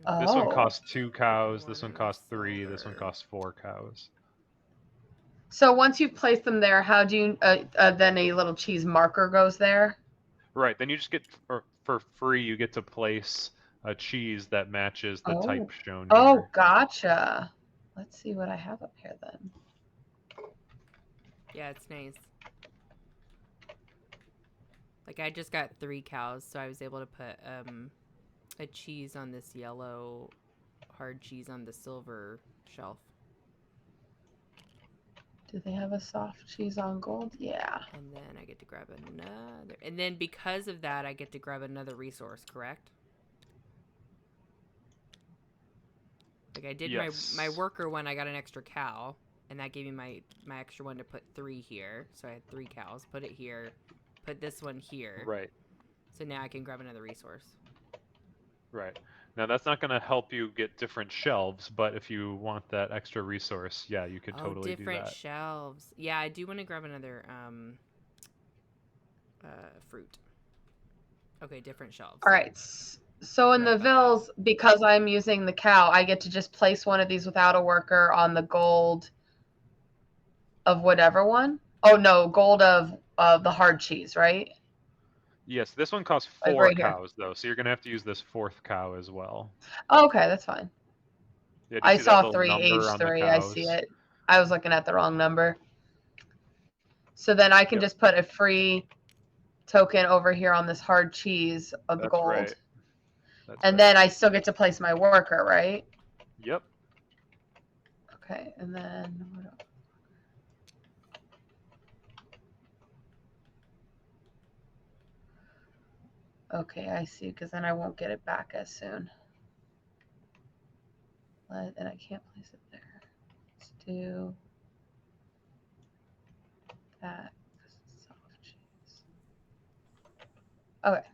Oh. This one costs 2 cows. This one One costs 3. This one silver. costs 4 cows. So once you've placed them there, how do you then a little cheese marker goes there? Right. Then you just get for free. You get to place a cheese that matches the type shown Oh, here. gotcha. Let's see what I have up here then. Yeah, it's nice. Like I just got 3 cows, so I was able to put a cheese on this yellow hard cheese on the silver shelf. Do they have a soft cheese on gold? Yeah. And then I get to grab another. And then because of that, I get to grab another resource, correct? Like I did my worker one, I got an extra cow. And that gave me my extra one to put 3 here. So I had 3 cows. Put it here. Put this one here. Right. So now I can grab another resource. Right. Now that's not going to help you get different shelves, but if you want that extra resource, yeah, you could totally do different that. shelves. Yeah, I do want to grab another fruit. Okay, different shelves. All right. So in the Vills, because I'm using the cow, I get to just place one of these without a worker on the gold of whatever one. Oh no, gold of the hard cheese, right? Yes, this one costs Like 4 right here. cows though, so you're going to have to use this 4th cow as well. Oh, okay, that's fine. Yeah, do you I see that saw little 3 number age on the 3. I cows? see it. I was looking at the wrong number. So then I can just put a free token over here on this hard cheese of the gold. Right. And then I still get to place my worker, right? Yep. Okay, and then what else? Okay, I see, because then I won't get it back as soon. And I can't place it there. Let's do that because it's soft cheese. Okay.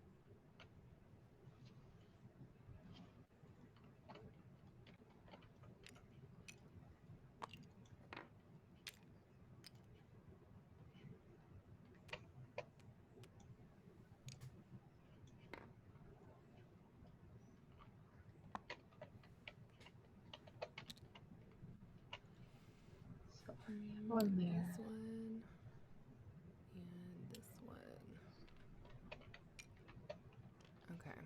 So One there. This one. And this one. Okay.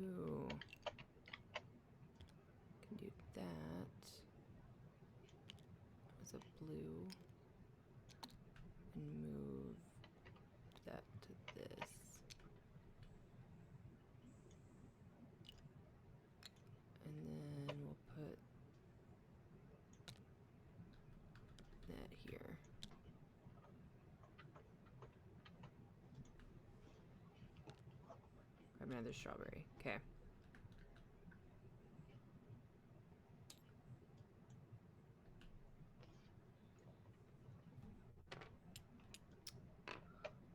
Ooh. Can do that. As a blue. And move that to this. And then we'll put that here. Grab another strawberry. Okay.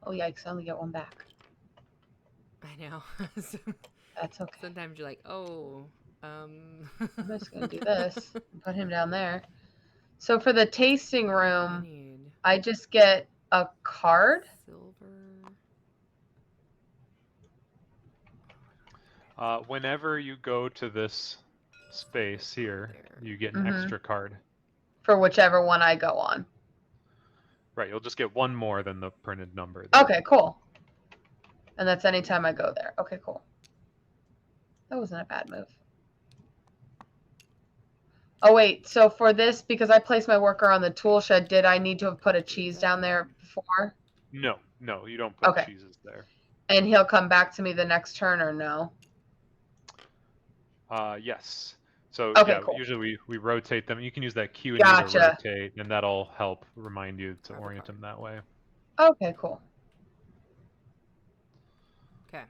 Oh, yikes. I only get one back. I know. That's okay. Sometimes you're like, oh, I'm just going to do this and put him down there. So for the tasting I room, need I just get a card. silver. Whenever you go to this space here, There. you get an extra card. For whichever one I go on. Right, you'll just get one more than the printed number there. Okay, cool. And that's anytime I go there. Okay, cool. That wasn't a bad move. Oh, wait. So for this, because I placed my worker on the tool shed, did I need to have put a cheese down there before? No, you don't put Okay. cheeses there. And he'll come back to me the next turn or no? Yes. So Okay, yeah, cool. usually we rotate them. You can use that Q and E to Gotcha. rotate, and that'll help remind you to orient them that way. Okay, cool. Okay.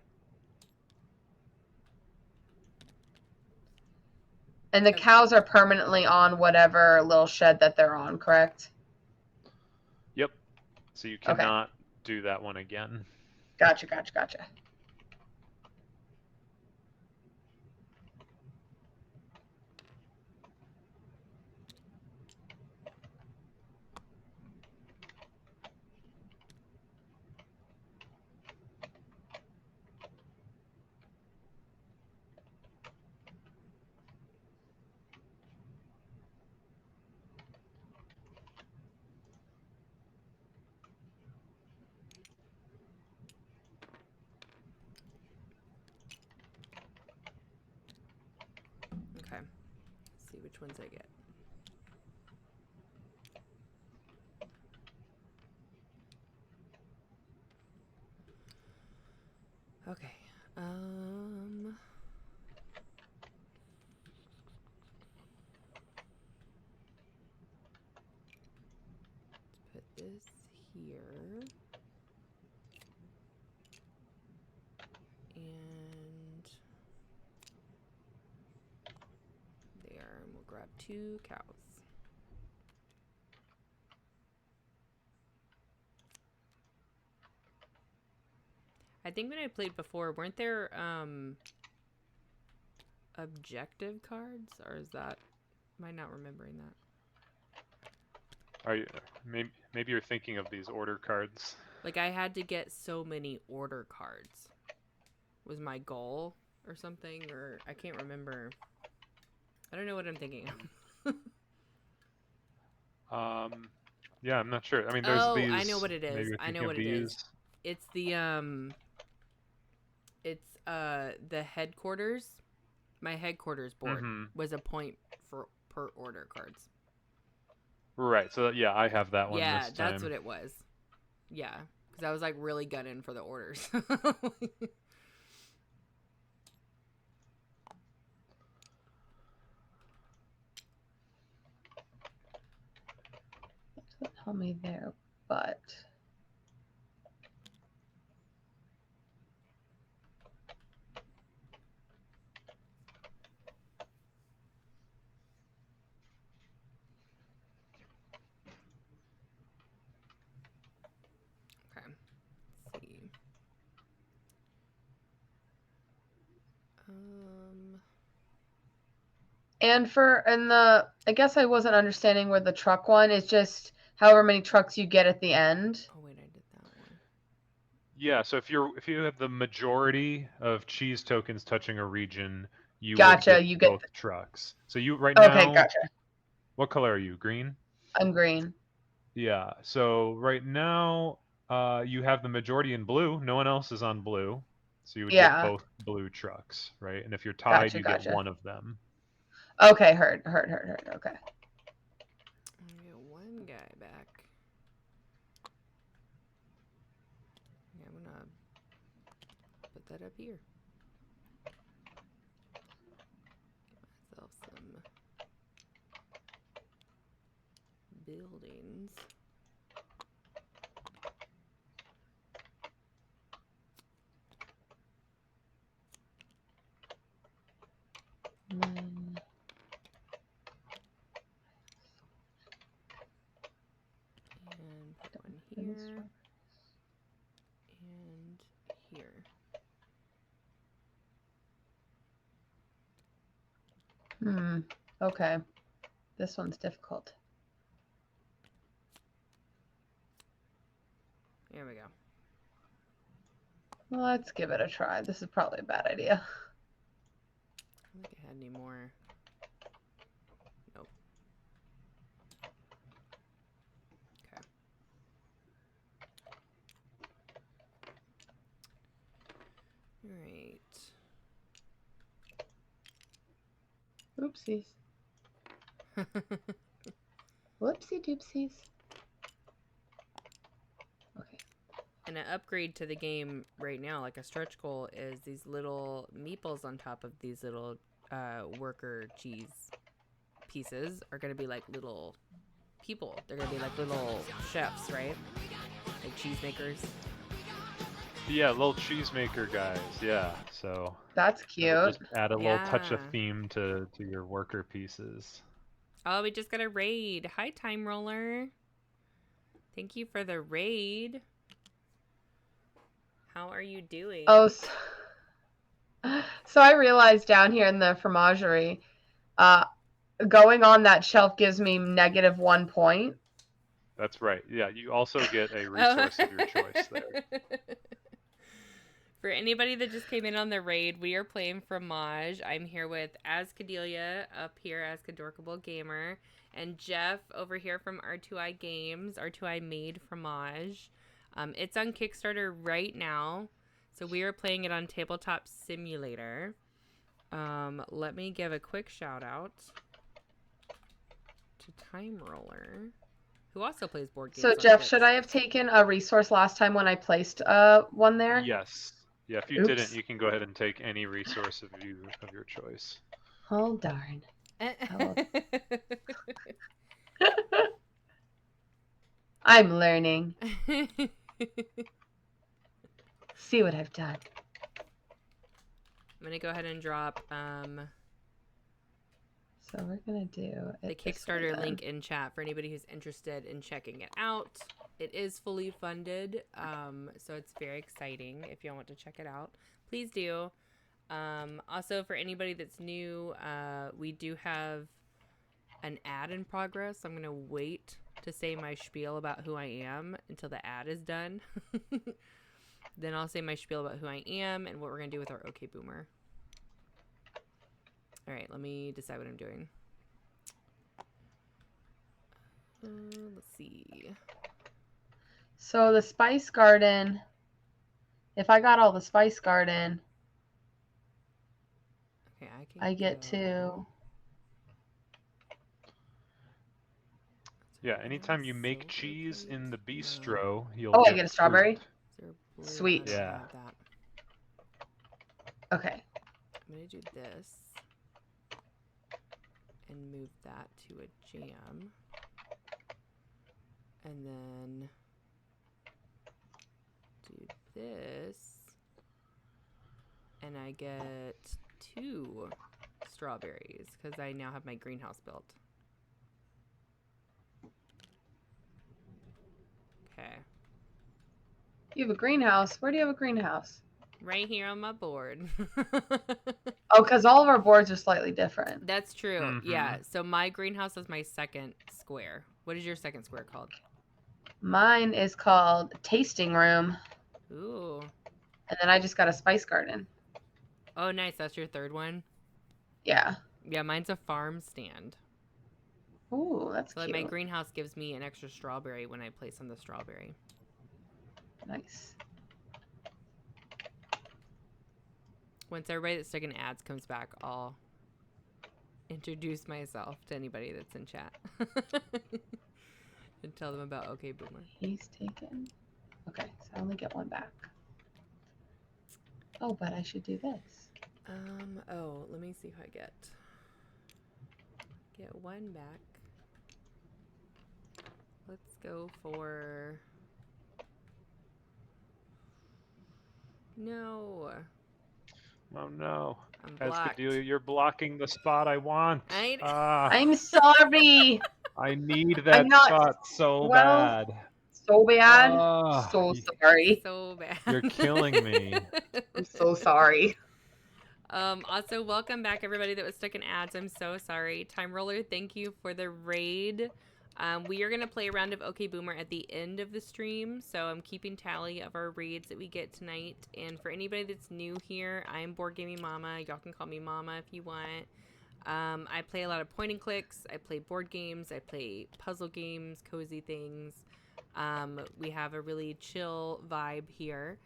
And the cows are permanently on whatever little shed that they're on, correct? Yep. So you cannot do that one again. Gotcha. Okay. Let's see which ones I get. Okay. Let's put this here. And there, and we'll grab 2 cows. I think when I played before, weren't there objective cards, or is that, am I not remembering that? Are you maybe you're thinking of these order cards? Like I had to get so many order cards. Was my goal or something, or I can't remember. I don't know what I'm thinking of. Yeah, I'm not sure. I mean, there's these. I know what it is. Maybe you're I know thinking what of it is. these. It's the headquarters. My headquarters board was a point per order cards. Right. So yeah, I have that one Yeah, this time. that's what it was. Yeah, because I was like really gunning for the orders. Doesn't tell me there, but Okay. Let's see. I guess I wasn't understanding where the truck one is just however many trucks you get at the end. Oh wait, I did that one. Yeah, so if you have the majority of cheese tokens touching a region, you would Gotcha. get You get. both trucks. So you right Okay, now, gotcha. what color are you? Green? I'm green. Yeah. So right now, you have the majority in blue. No one else is on blue. So you would get Yeah. both blue trucks, right? And if you're tied, Gotcha. you get Gotcha. one of them. Okay. Heard. Okay. I get one guy back. Yeah, I'm gonna put that up here. Get myself some buildings. Mm, And put one here. And here. Okay. This one's difficult. There we go. Let's give it a try. This is probably a bad idea. I don't think I had any more. Nope. Okay. Alright. Oopsies. Whoopsie doopsies. Okay. And an upgrade to the game right now, like a stretch goal, is these little meeples on top of these little worker cheese pieces are going to be like little people. They're going to be like little chefs, right? Like cheesemakers. Yeah, little cheesemaker guys. Yeah. So That's it'll cute. just add a little touch of Yeah. theme to your worker pieces. Oh, we just got a raid. Hi, Time Roller. Thank you for the raid. How are you doing? Oh, so I realized down here in the fromagerie, going on that shelf gives me -1 point. That's right. Yeah, you also get a resource of your choice there. For anybody that just came in on the raid, we are playing Fromage. I'm here with Azkadelia up here, TheAzkadorkableGamer, and Jeff over here from R2i Games. R2i made Fromage. It's on Kickstarter right now, so we are playing it on Tabletop Simulator. Let me give a quick shout out to Time Roller, who also plays board games. So Jeff, should I have taken a resource last time when I placed one there? Yes. Yeah, if you Oops. didn't, you can go ahead and take any resource of your choice. Oh darn. I'm learning. See what I've done. I'm gonna go ahead and drop So we're gonna do the Kickstarter link in chat for anybody who's interested in checking it out. It is fully funded, so it's very exciting. If y'all want to check it out, please do. Also, for anybody that's new, we do have an ad in progress. I'm gonna wait to say my spiel about who I am until the ad is done. Then I'll say my spiel about who I am and what we're gonna do with our OK Boomer. All right, let me decide what I'm doing. Let's see. So the Spice Garden, if I got all the Spice Garden, Okay, I get to. Yeah, anytime you make cheese in the bistro, you'll Oh, I get get a strawberry? fruit. Sweet. Yeah. Okay. I'm gonna do this and move that to a jam, and then do this, and I get 2 strawberries because I now have my greenhouse built. Okay. You have a greenhouse. Where do you have a greenhouse? Right here on my board. Oh, because all of our boards are slightly different. That's true. Mm-hmm. Yeah. So my greenhouse is my second square. What is your second square called? Mine is called Tasting Room. Ooh. And then I just got a spice garden. Oh, nice. That's your third one? Yeah. Yeah, mine's a farm stand. Ooh, that's So like, cute. my greenhouse gives me an extra strawberry when I place on the strawberry. Nice. Once everybody that's stuck in ads comes back, I'll introduce myself to anybody that's in chat. And tell them about OK Boomer. He's taken. Okay, so I only get one back. Oh, but I should do this. Oh, let me see if I get one back. Let's go for... No. Oh no. I'm blocked. Azkadelia, you're blocking the spot I want. I'm sorry. I need that I'm not- spot so well, bad. So bad. So Ah, sorry. So bad. You're killing me. I'm so sorry. Also, welcome back everybody that was stuck in ads. I'm so sorry. Time Roller, thank you for the raid. We are going to play a round of OK Boomer at the end of the stream, so I'm keeping tally of our raids that we get tonight. And for anybody that's new here, I'm Board Gaming Mama. Y'all can call me Mama if you want. I play a lot of point and clicks. I play board games. I play puzzle games, cozy things. We have a really chill vibe here.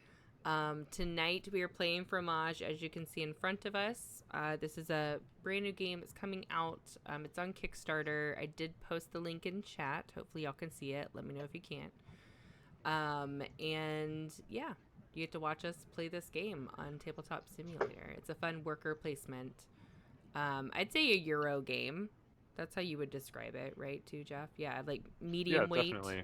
Tonight we are playing Fromage, as you can see in front of us. This is a brand new game. It's coming out. It's on Kickstarter. I did post the link in chat. Hopefully y'all can see it. Let me know if you can't. And yeah, you get to watch us play this game on Tabletop Simulator. It's a fun worker placement. I'd say a Euro game. That's how you would describe it, right, too, Jeff? Yeah, like medium weight. Definitely.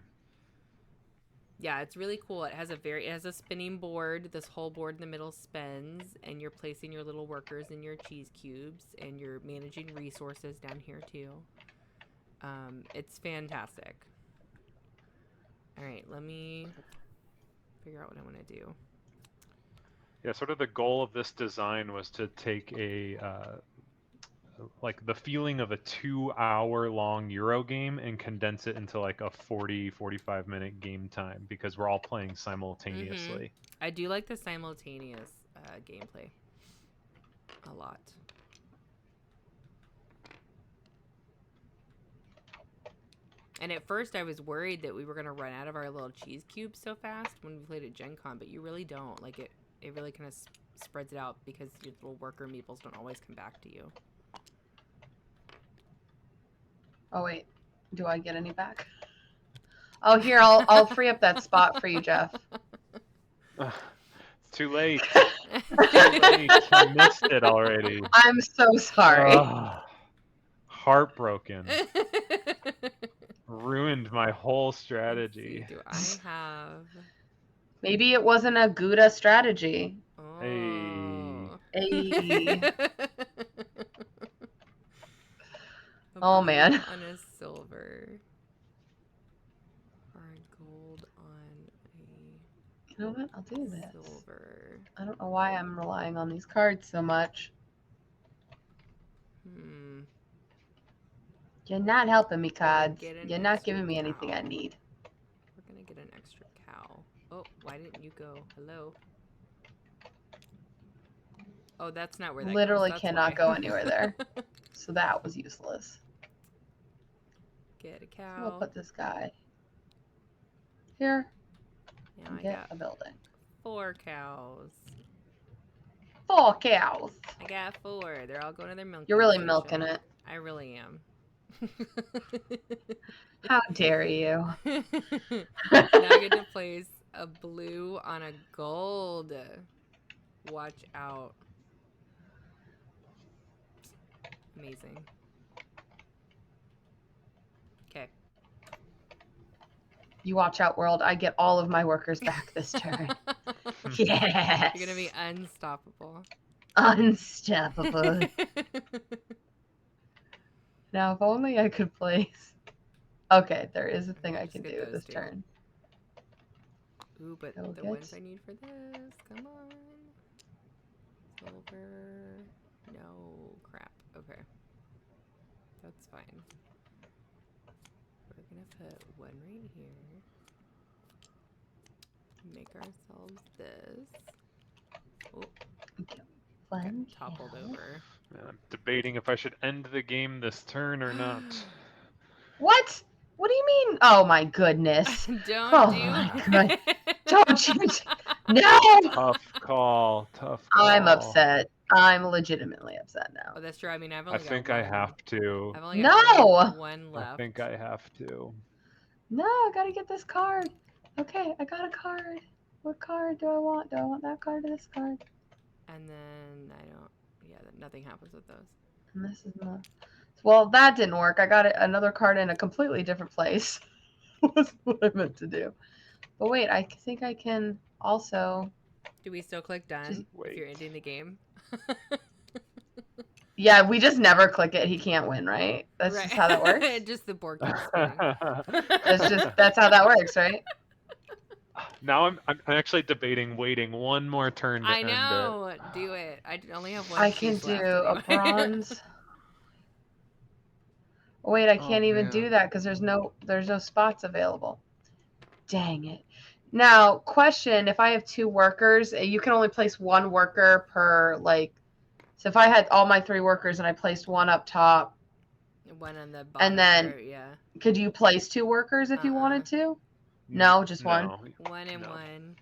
Yeah, it's really cool. It has a spinning board. This whole board in the middle spins, and you're placing your little workers in your cheese cubes, and you're managing resources down here too. It's fantastic. All right, let me figure out what I want to do. Yeah, sort of the goal of this design was to take like the feeling of a 2-hour long Euro game and condense it into like a 45 minute game time because we're all playing simultaneously. I do like the simultaneous gameplay a lot. And at first I was worried that we were going to run out of our little cheese cubes so fast when we played at Gen Con, but you really don't. Like it really kind of spreads it out because your little worker meeples don't always come back to you. Oh wait, do I get any back? Oh, here, I'll free up that spot for you, Jeff. It's too late. Too late. I missed it already. I'm so sorry. Heartbroken. Ruined my whole strategy. Do I have... Maybe it wasn't a Gouda strategy. Oh. Hey. Oh man. On a silver. Or a gold on a... You know what? I'll do this. Silver. I don't know why I'm relying on these cards so much. You're not helping me, cards. You're not giving me anything I need. We're gonna get an extra cow. Oh, why didn't you go? Hello? Oh, that's not where that Literally goes. That's cannot why. go anywhere there. So that was useless. Get a So cow. we'll put this guy here. Now And I get got a building. 4 cows. 4 cows. I got 4. They're all going to their milking You're really station. milking it. I really am. How dare you? Now I get to place a blue on a gold. Watch out. Amazing. Okay. You watch out, world. I get all of my workers back this turn. Yes. You're gonna be unstoppable. Unstoppable. Now, if only I could place. Okay, there is a thing I Just can get do those this two. turn. Ooh, but Go the get- ones I need for this, come on. Silver. No, crap. Okay. That's fine. We're gonna put one right here. make ourselves this. Oh, One got toppled kill. over. I'm debating if I should end the game this turn or not. What? What do you mean? Oh my goodness. Don't Oh do my it. god. Don't you? No! Tough call. Tough call. I'm upset. I'm legitimately upset now. Oh, that's true. I mean, I've I only got think one. I have to. I've only got No! one I left. think I have to. No, I gotta get this card. Okay, I got a card. What card do I want? Do I want that card or this card? And then I don't. Yeah, nothing happens with those. And this is my. Well, that didn't work. I got another card in a completely different place. Was what I meant to do. But wait, I think I can also. Do we still click done Just if you're wait. ending the game? Yeah, we just never click it. He can't win, right? That's just how that works. Just the board keeps spinning. That's how that works, right? Now I'm actually debating waiting one more turn to I end know. Do it. I only have one. I can piece do left a anyway. bronze. Wait, I Oh, can't even do man. that because there's no spots available. Dang it. Now, question, if I have 2 workers, you can only place 1 worker per, like, so if I had all my 3 workers and I placed 1 up top, One on the bottom and then, part, yeah. could you place 2 workers if you wanted to? N- No, just 1? No. One and No. one.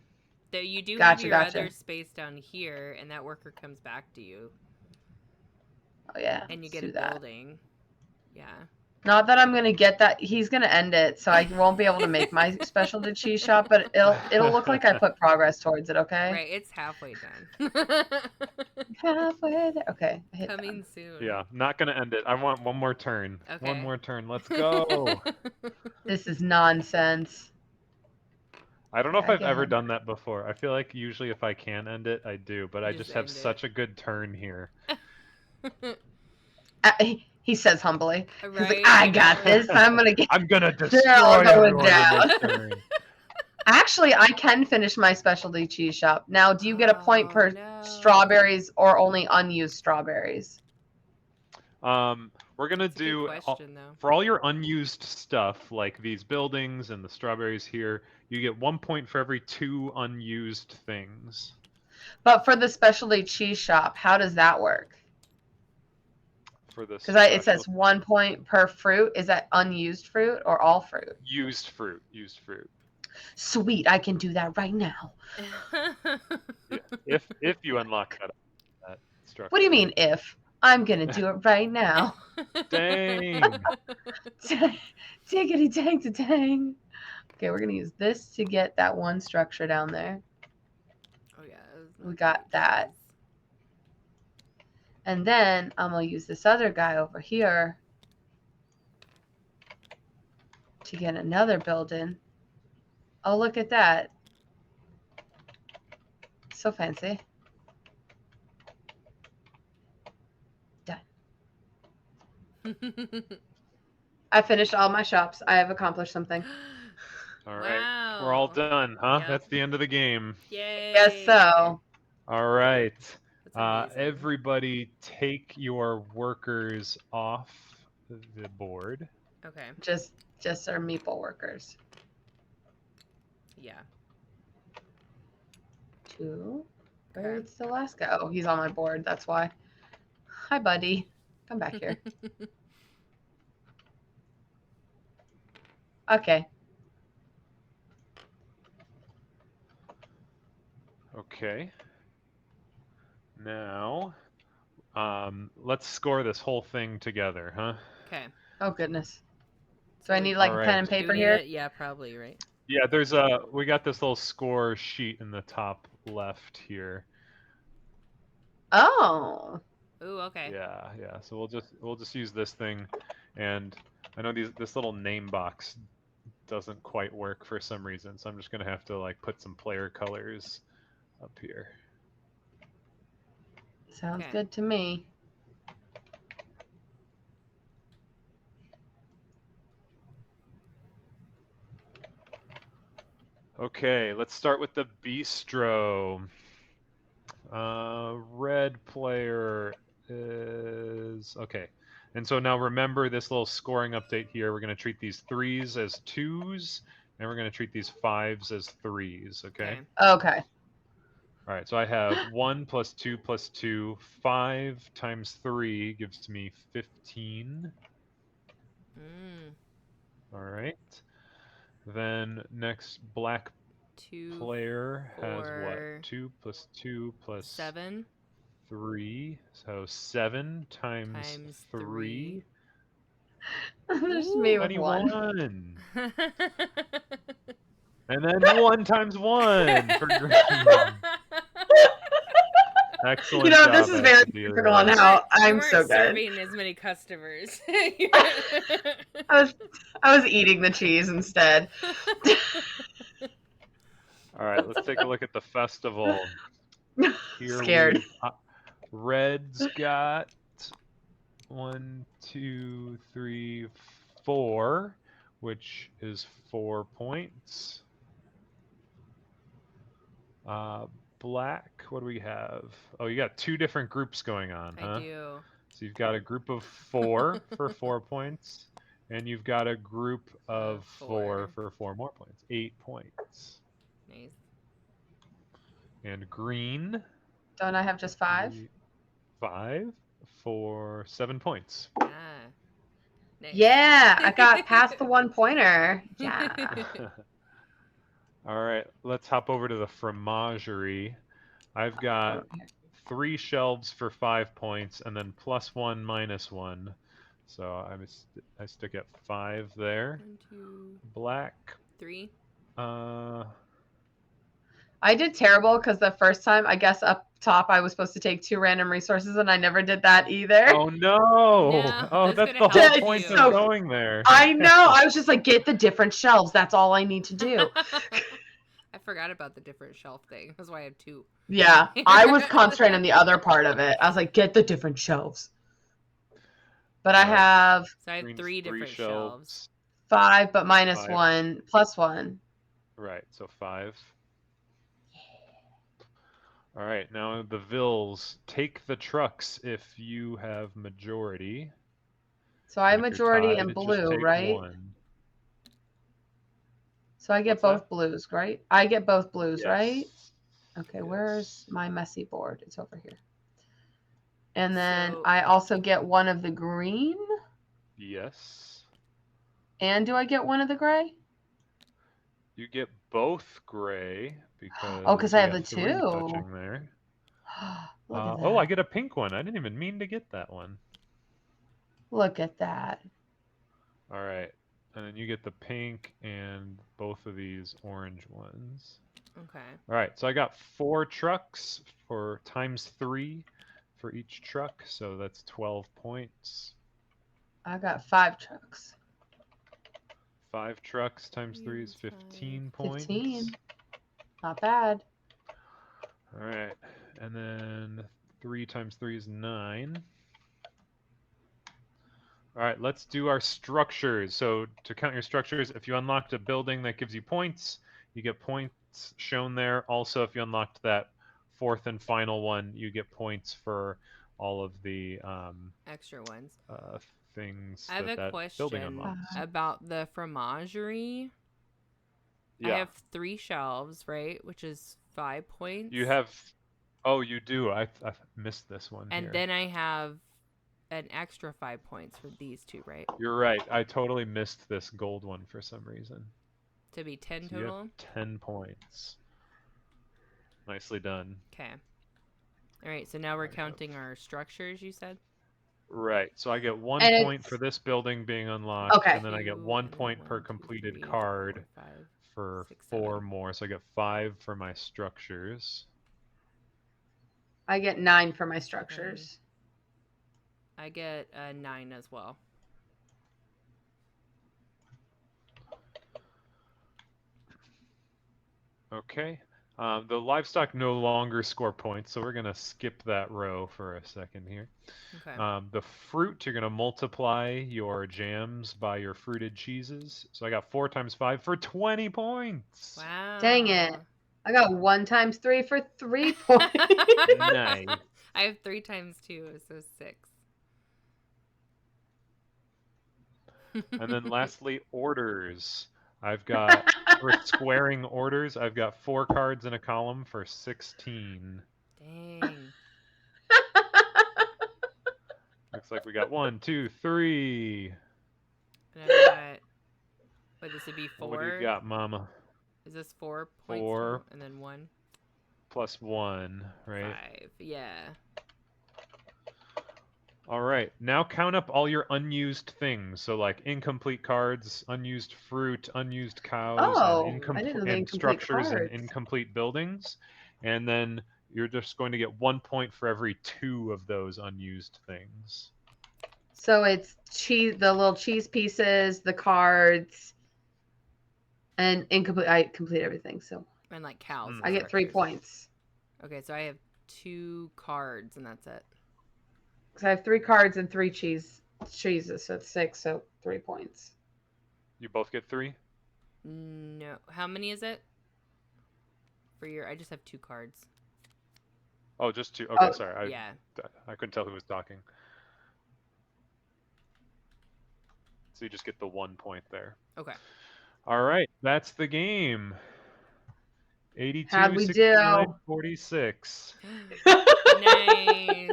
Though you do have Gotcha, your gotcha. other space down here, and that worker comes back to you, Oh, yeah, and you let's get do a that. building. Yeah. Not that I'm going to get that. He's going to end it, so I won't be able to make my specialty cheese shop, but it'll look like I put progress towards it, okay? Right, it's halfway done. Halfway there. Okay, I hit Coming done. soon. Yeah, not gonna end it. I want one more turn. Okay. One more turn. Let's go. This is nonsense. I don't know if Yeah, I've ever again. done that before. I feel like usually if I can end it, I do, but I Just just have end it. such a good turn here. He says humbly. He's like, Right? I got this. I'm going to get. I'm gonna They're destroy all going everyone down. in this turn. Actually, I can finish my specialty cheese shop. Now, do you get a point Oh, per no. strawberries or only unused strawberries? We're gonna That's a good do question, though. for all your unused stuff, like these buildings and the strawberries here. You get 1 point for every 2 unused things. But for the specialty cheese shop, how does that work? For this, Because it says 1 point per fruit. Is that unused fruit or all fruit? used fruit. Used fruit. Sweet, I can do that right now. Yeah. If you unlock that structure. What do you mean if? I'm gonna do it right now. Dang. Tickety dang to dang. Okay, we're gonna use this to get that one structure down there. Oh yeah, We got that. And then I'm gonna use this other guy over here to get another building. Oh, look at that. So fancy. I finished all my shops. I have accomplished something. All right. Wow. We're all done, huh? Yep. That's the end of the game. Yay. Guess so. All right. That's amazing. Everybody take your workers off the board. Okay. Just our meeple workers. Yeah. 2. Okay. Where's the last guy? Oh, he's on my board. That's why. Hi, buddy. Come back here. Okay. Okay. Now, let's score this whole thing together, huh? Okay. Oh, goodness. Do I need like a pen and Do we paper need here? it? Yeah, probably, right? Yeah, we got this little score sheet in the top left here. Oh. Ooh, okay. Yeah. So we'll just use this thing, and I know this little name box doesn't quite work for some reason, so I'm just gonna have to like put some player colors up here. Sounds Okay. good to me. Okay, let's start with the bistro. Red player is okay. And so now remember this little scoring update here. We're going to treat these 3s as 2s and we're going to treat these 5s as 3s, okay? Okay. All right, so I have 1 plus 2 plus 2. 5 times 3 gives me 15. All right. Then next black 2, player has what? 4, 2 plus 2 plus 7 3. So 7 times times 3. 3. There's me with 21. 1. And then 1 times 1 for green. Excellent You know, job, this is very Azkadelia. typical on how I'm so good. Serving as many customers. I was eating the cheese instead. All right, let's take a look at the festival. Here Scared. Red's got 1, 2, 3, 4, which is 4 points. Black, what do we have? Oh, you got 2 different groups going on, huh? I do. So you've got a group of 4 for 4 points, and you've got a group of 4 for 4 more points. 8 points. Nice. And green. Don't I have just 5? 5 for 7 points. Ah. Nice. Yeah, I got past the 1-pointer. Yeah. All right, let's hop over to the fromagerie. I've got 3 shelves for 5 points, and then +1, -1. So I stick at 5 there. 1, 2, Black. 3. I did terrible because the first time, I guess up top, I was supposed to take 2 random resources, and I never did that either. Oh no! No, Oh, that's that's gonna the whole help point you. of going there. I know. I was just like, get the different shelves. That's all I need to do. I forgot about the different shelf thing. That's why I have 2. Yeah, I was concentrating on the other part of it. I was like, get the different shelves. But I Alright. have So I have Green's 3 different shelves. 5, but minus 5. 1, plus 1. Right, so 5. All right, now the Vills. Take the trucks if you have majority. So I have And if you're majority tied, in just blue, take right? 1. So I get What's both blues, right? I get both blues, right? Yes. Okay, Yes. where's my messy board? It's over here. And then So- I also get 1 of the green. Yes. And do I get 1 of the gray? You get both gray because Oh, 'cause I you have got the 3 2. touching there. Look at that. Oh, I get a pink one. I didn't even mean to get that one. Look at that. All right. And then you get the pink and both of these orange ones. Okay. All right. So I got 4 trucks for times 3 for each truck. So that's 12 points. I got 5 trucks. 5 trucks times 3 is 15 points. 15. Not bad. All right. And then 3 times 3 is 9. All right, let's do our structures. So to count your structures, if you unlocked a building that gives you points, you get points shown there. Also, if you unlocked that 4th and final one, you get points for all of the Extra ones. things I have that a building question unlocks. about the fromagerie. Yeah. I have 3 shelves, right? Which is 5 points. You have... Oh, you do. I missed this one And here. then I have an extra 5 points for these 2, right? You're right. I totally missed this gold one for some reason. To be 10 So you total? have 10 points. Nicely done. Okay. All right, so now we're counting our structures, you said? Right. So I get 1 And point it's- for this building being unlocked, Okay. and then I get 2, 1 and then point 1, per 2, completed 3, 4, card 5, for 6, 4 7. more. So I get 5 for my structures. I get 9 for my structures. I get a 9 as well. Okay. The livestock no longer score points, so we're going to skip that row for a second here. Okay. The fruit, you're going to multiply your jams by your fruited cheeses. So I got 4 times 5 for 20 points. Wow. Dang it. I got 1 times 3 for 3 points. Nice. I have 3 times 2, so 6. And then lastly, orders. I've got for squaring orders, I've got 4 cards in a column for 16. Dang. Looks like we got 1, 2, 3. And I've got. What, this would be 4? What do you got, Mama? Is this 4 points? 4 total? And then 1? plus 1, right? 5. Yeah. All right. Now count up all your unused things. So like incomplete cards, unused fruit, unused cows, Oh, and, I didn't know the and incomplete structures and cards. incomplete buildings. And then you're just going to get 1 point for every 2 of those unused things. So it's cheese, the little cheese pieces, the cards, and incomplete. I complete everything, so And like cows. Mm. and I get 3 structures. points. Okay, so I have 2 cards, and that's it. Because I have 3 cards and 3 cheeses, so it's 6, so 3 points. You both get 3? No. How many is it? For your. I just have 2 cards. Oh, just 2. Okay, Oh, sorry. Yeah. I couldn't tell who was talking. So you just get the 1 point there. Okay. All right, that's the game. 82, How'd we 69, do? 46. Nice.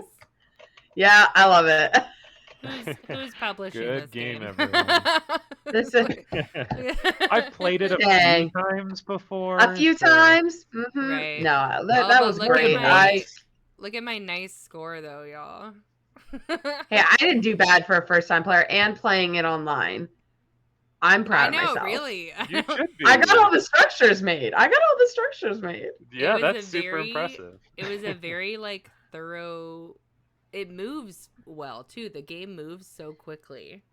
Yeah, I love it. Who's publishing Good this game, game? everyone. This is I've played it a Dang. few times before. a few so- times. Right. No, Oh, that but was look at great. my- Look at my nice score, though, y'all. Hey, I didn't do bad for a first-time player and playing it online. I'm proud I know, of myself. really. You should be. I got all the structures made. Yeah, was that's a super very- impressive. It was a very like thorough. It moves well too. The game moves so quickly.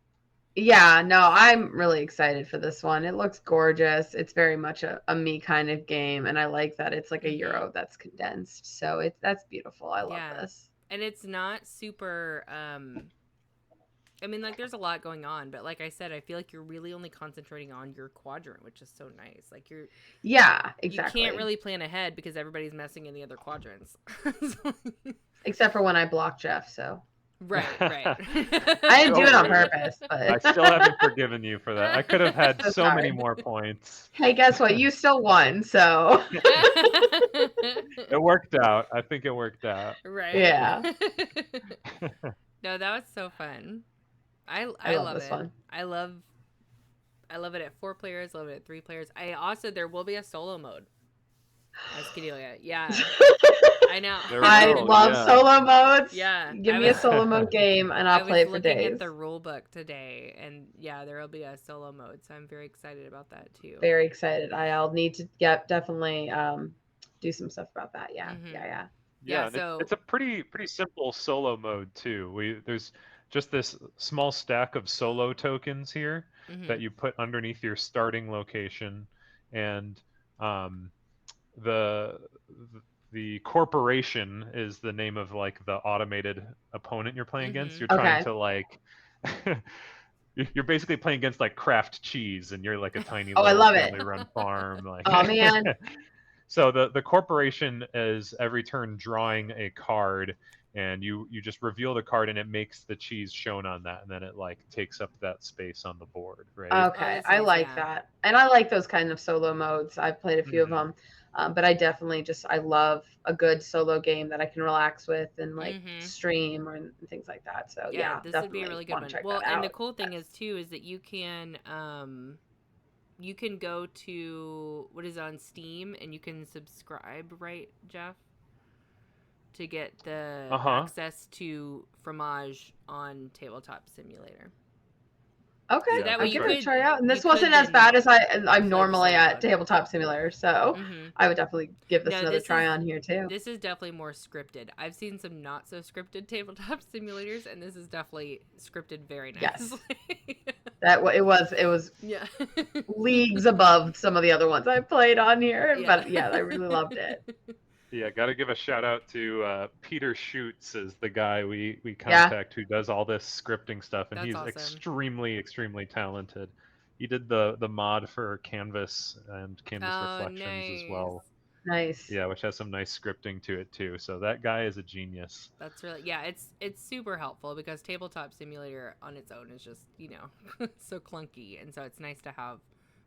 Yeah, no, I'm really excited for this one. It looks gorgeous. It's very much a me kind of game, and I like that it's like a Mhm. Euro that's condensed. So that's beautiful. I love Yeah. this. And it's not super. I mean, like, there's a lot going on, but like I said, I feel like you're really only concentrating on your quadrant, which is so nice. Like Yeah, exactly. you can't really plan ahead because everybody's messing in the other quadrants. Except for when I block Jeff. So Right. I didn't do it on purpose. I But still haven't forgiven you for that. I could have had So so many sorry. more points. hey, guess what? You still won. So It worked out. I think it worked out. Right. Yeah. No, that was so fun. I love love this it. one. I love it at 4 players. Love it at 3 players. There will be a solo mode. Azkadelia. Yeah. I know. There I will, love yeah. solo modes. Yeah, Give I me a was- solo mode game, and I I'll play it was for looking days. at the rule book today, and yeah, there will be a solo mode, so I'm very excited about that too. Very excited. I'll need to definitely do some stuff about that. Yeah, Mhm. yeah. Yeah, and so- it's a pretty simple solo mode too. There's just this small stack of solo tokens here Mhm. that you put underneath your starting location, and the corporation is the name of like the automated opponent you're playing against. Mhm. You're trying Okay. to like you're basically playing against like Kraft Cheese, and you're like a tiny Oh, I little love it. family-run farm. Like, Oh, man. So the corporation is every turn drawing a card, and you just reveal the card, and it makes the cheese shown on that, and then it like takes up that space on the board, right? Okay, that's I nice, like yeah. that, and I like those kind of solo modes. I've played a few of Mhm. them, but I definitely I love a good solo game that I can relax with and like Mhm. stream or and things like that. So Yeah, this would be a definitely really good wanna one. check Well, that and the out. cool thing is too is that you can go to what is on Steam and you can subscribe, right, Jeff? To get the access to Fromage on Tabletop Simulator. Okay, So that way I'll you give it a could- try out. And you this wasn't could as then bad as I'm play the normally solo at mode. Tabletop Simulator, so Mhm. I would definitely give this No, another this try is- on here too. This is definitely more scripted. I've seen some not so scripted tabletop simulators, and this is definitely scripted very Yes. nicely. It was Yeah. leagues above some of the other ones I've played on here, Yeah. but yeah, I really loved it. Yeah, got to give a shout out to Peter Schutz, is the guy we Yeah. contact who does all this scripting stuff, and That's he's awesome. extremely talented. He did the mod for Canvas and Canvas Oh, Reflections as well. Nice. Yeah, which has some nice scripting to it too. So that guy is a genius. That's really it's super helpful because tabletop simulator on its own is just so clunky, and so it's nice to have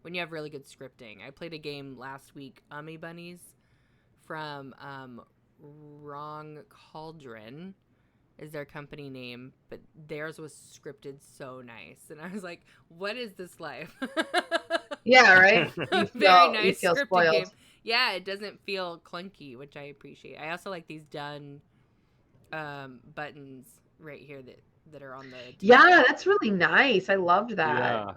when you have really good scripting. I played a game last week, Ummy Bunnies, from Wrong Cauldron is their company name, but theirs was scripted so nice, and I was like, what is this life? Yeah, right. Very nice you feel scripted spoiled. game. Yeah, it doesn't feel clunky, which I appreciate. I also like these done buttons right here that are on the table. Yeah, that's really nice. I loved that. Yeah.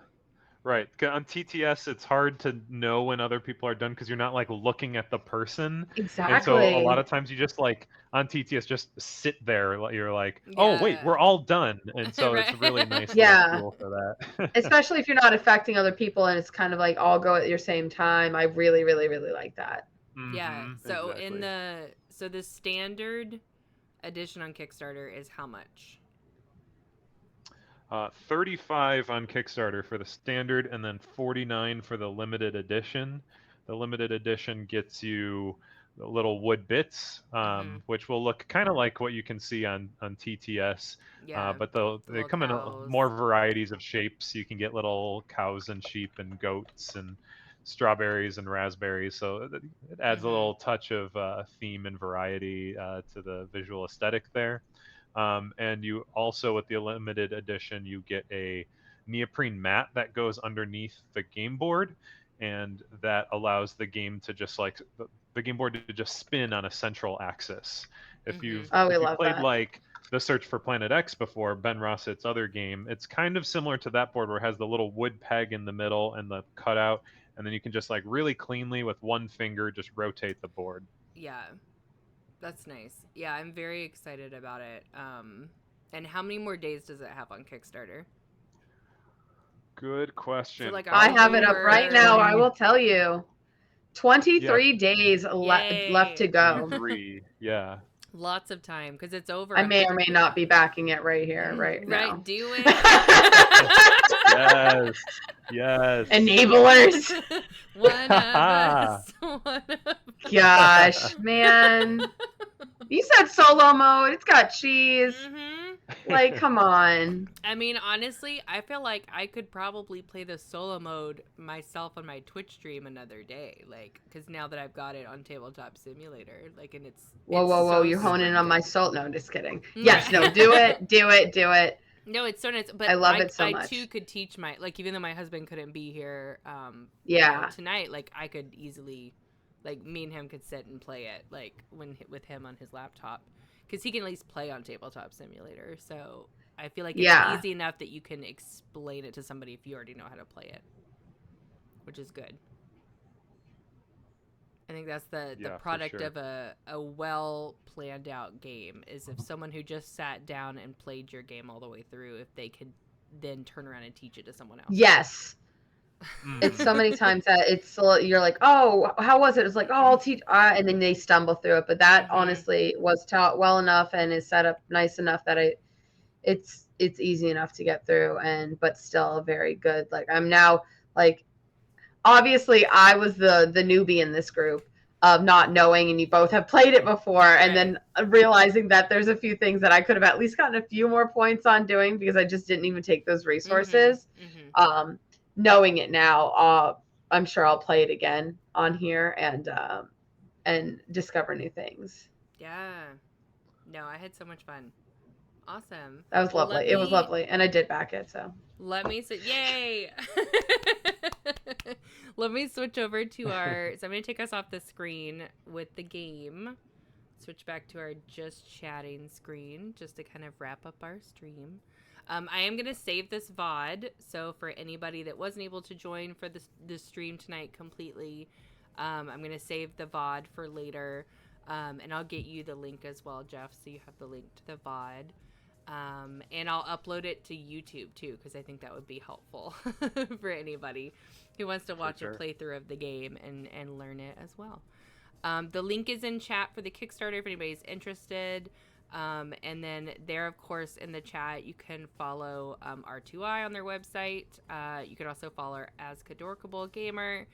Right. On TTS, it's hard to know when other people are done because you're not like looking at the person. And so a lot Exactly. of times you just like on TTS just sit there. You're like, oh wait, Yeah. we're all done. And so it's a Right. really nice little Yeah. tool for that. Especially if you're not affecting other people and it's kind of like all go at your same time. I really, really, really like that. Yeah. Mhm, So exactly. the standard edition on Kickstarter is how much? 35 on Kickstarter for the standard, and then 49 for the limited edition. The limited edition gets you the little wood bits, which will look kind of like what you can see on TTS. Yeah. But The they little come in cows. more varieties of shapes. You can get little cows and sheep and goats and strawberries and raspberries. So it adds a little touch of theme and variety to the visual aesthetic there. And you also, with the limited edition, you get a neoprene mat that goes underneath the game board, and that allows the game to just like the game board to just spin on a central axis. If you've Oh, we if you love played that. like the Search for Planet X before, Ben Rossett's other game, it's kind of similar to that board where it has the little wood peg in the middle and the cutout, and then you can just like really cleanly with one finger just rotate the board. Yeah. That's nice. Yeah, I'm very excited about it. And how many more days does it have on Kickstarter? Good question. like I have it up right now. I will tell you. 23 days left to go. 23. Yeah. Lots of time because it's over. I may or may not be backing it right here, right now. Right, do it. Yes. Yes. Enablers. One of us. Gosh, man. You said solo mode. It's got cheese. Like, come on. I mean, honestly, I feel like I could probably play the solo mode myself on my Twitch stream another day. Like, because now that I've got it on Tabletop Simulator, like, and it's Whoa, it's whoa, whoa! so You're honing in on scripted. my soul. No, I'm just kidding. Yes, no, do it. No, it's so nice. But I love it so I much. too could teach my, like, even though my husband couldn't be here tonight, like, I could easily, like, me and him could sit and play it, like, with him on his laptop. Because he can at least play on Tabletop Simulator. So I feel like it's easy enough that you can explain it to somebody if you already know how to play it, which is good. I think that's the product of a well planned out game, is if someone who just sat down and played your game all the way through, if they could then turn around and teach it to someone else. Yes. It's so many times that you're like, oh, how was it? It's like, oh, I'll teach, and then they stumble through it. But that honestly was taught well enough and is set up nice enough that it's easy enough to get through, but still very good. Like, I'm now, like, obviously I was the newbie in this group of not knowing, and you both have played it before, and then realizing that there's a few things that I could have at least gotten a few more points on doing because I just didn't even take those resources. Knowing it now, I'm sure I'll play it again on here and discover new things. Yeah. No, I had so much fun. Awesome. That was lovely. It was lovely, and I did back it. So yay! Let me switch over to our. So I'm going to take us off the screen with the game. Switch back to our just chatting screen just to kind of wrap up our stream. I am going to save this VOD, so for anybody that wasn't able to join for this stream tonight completely, I'm going to save the VOD for later, and I'll get you the link as well, Jeff, so you have the link to the VOD. And I'll upload it to YouTube, too, because I think that would be helpful for anybody who wants to watch a playthrough of the game and learn it as well. The link is in chat for the Kickstarter if anybody's interested. And then there, of course, in the chat, you can follow R2i on their website. You can also follow TheAzkadorkableGamer,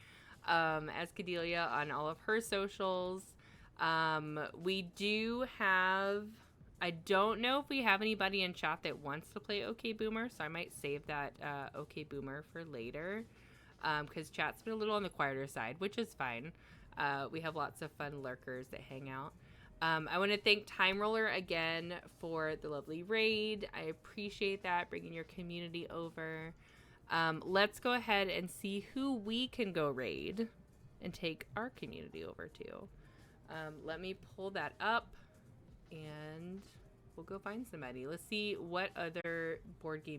Azkadelia on all of her socials. We do have... I don't know if we have anybody in chat that wants to play OK Boomer, so I might save that OK Boomer for later. because chat's been a little on the quieter side, which is fine. We have lots of fun lurkers that hang out. I want to thank Time Roller again for the lovely raid. I appreciate that, bringing your community over. Let's go ahead and see who we can go raid and take our community over to. Let me pull that up and we'll go find somebody. Let's see what other board game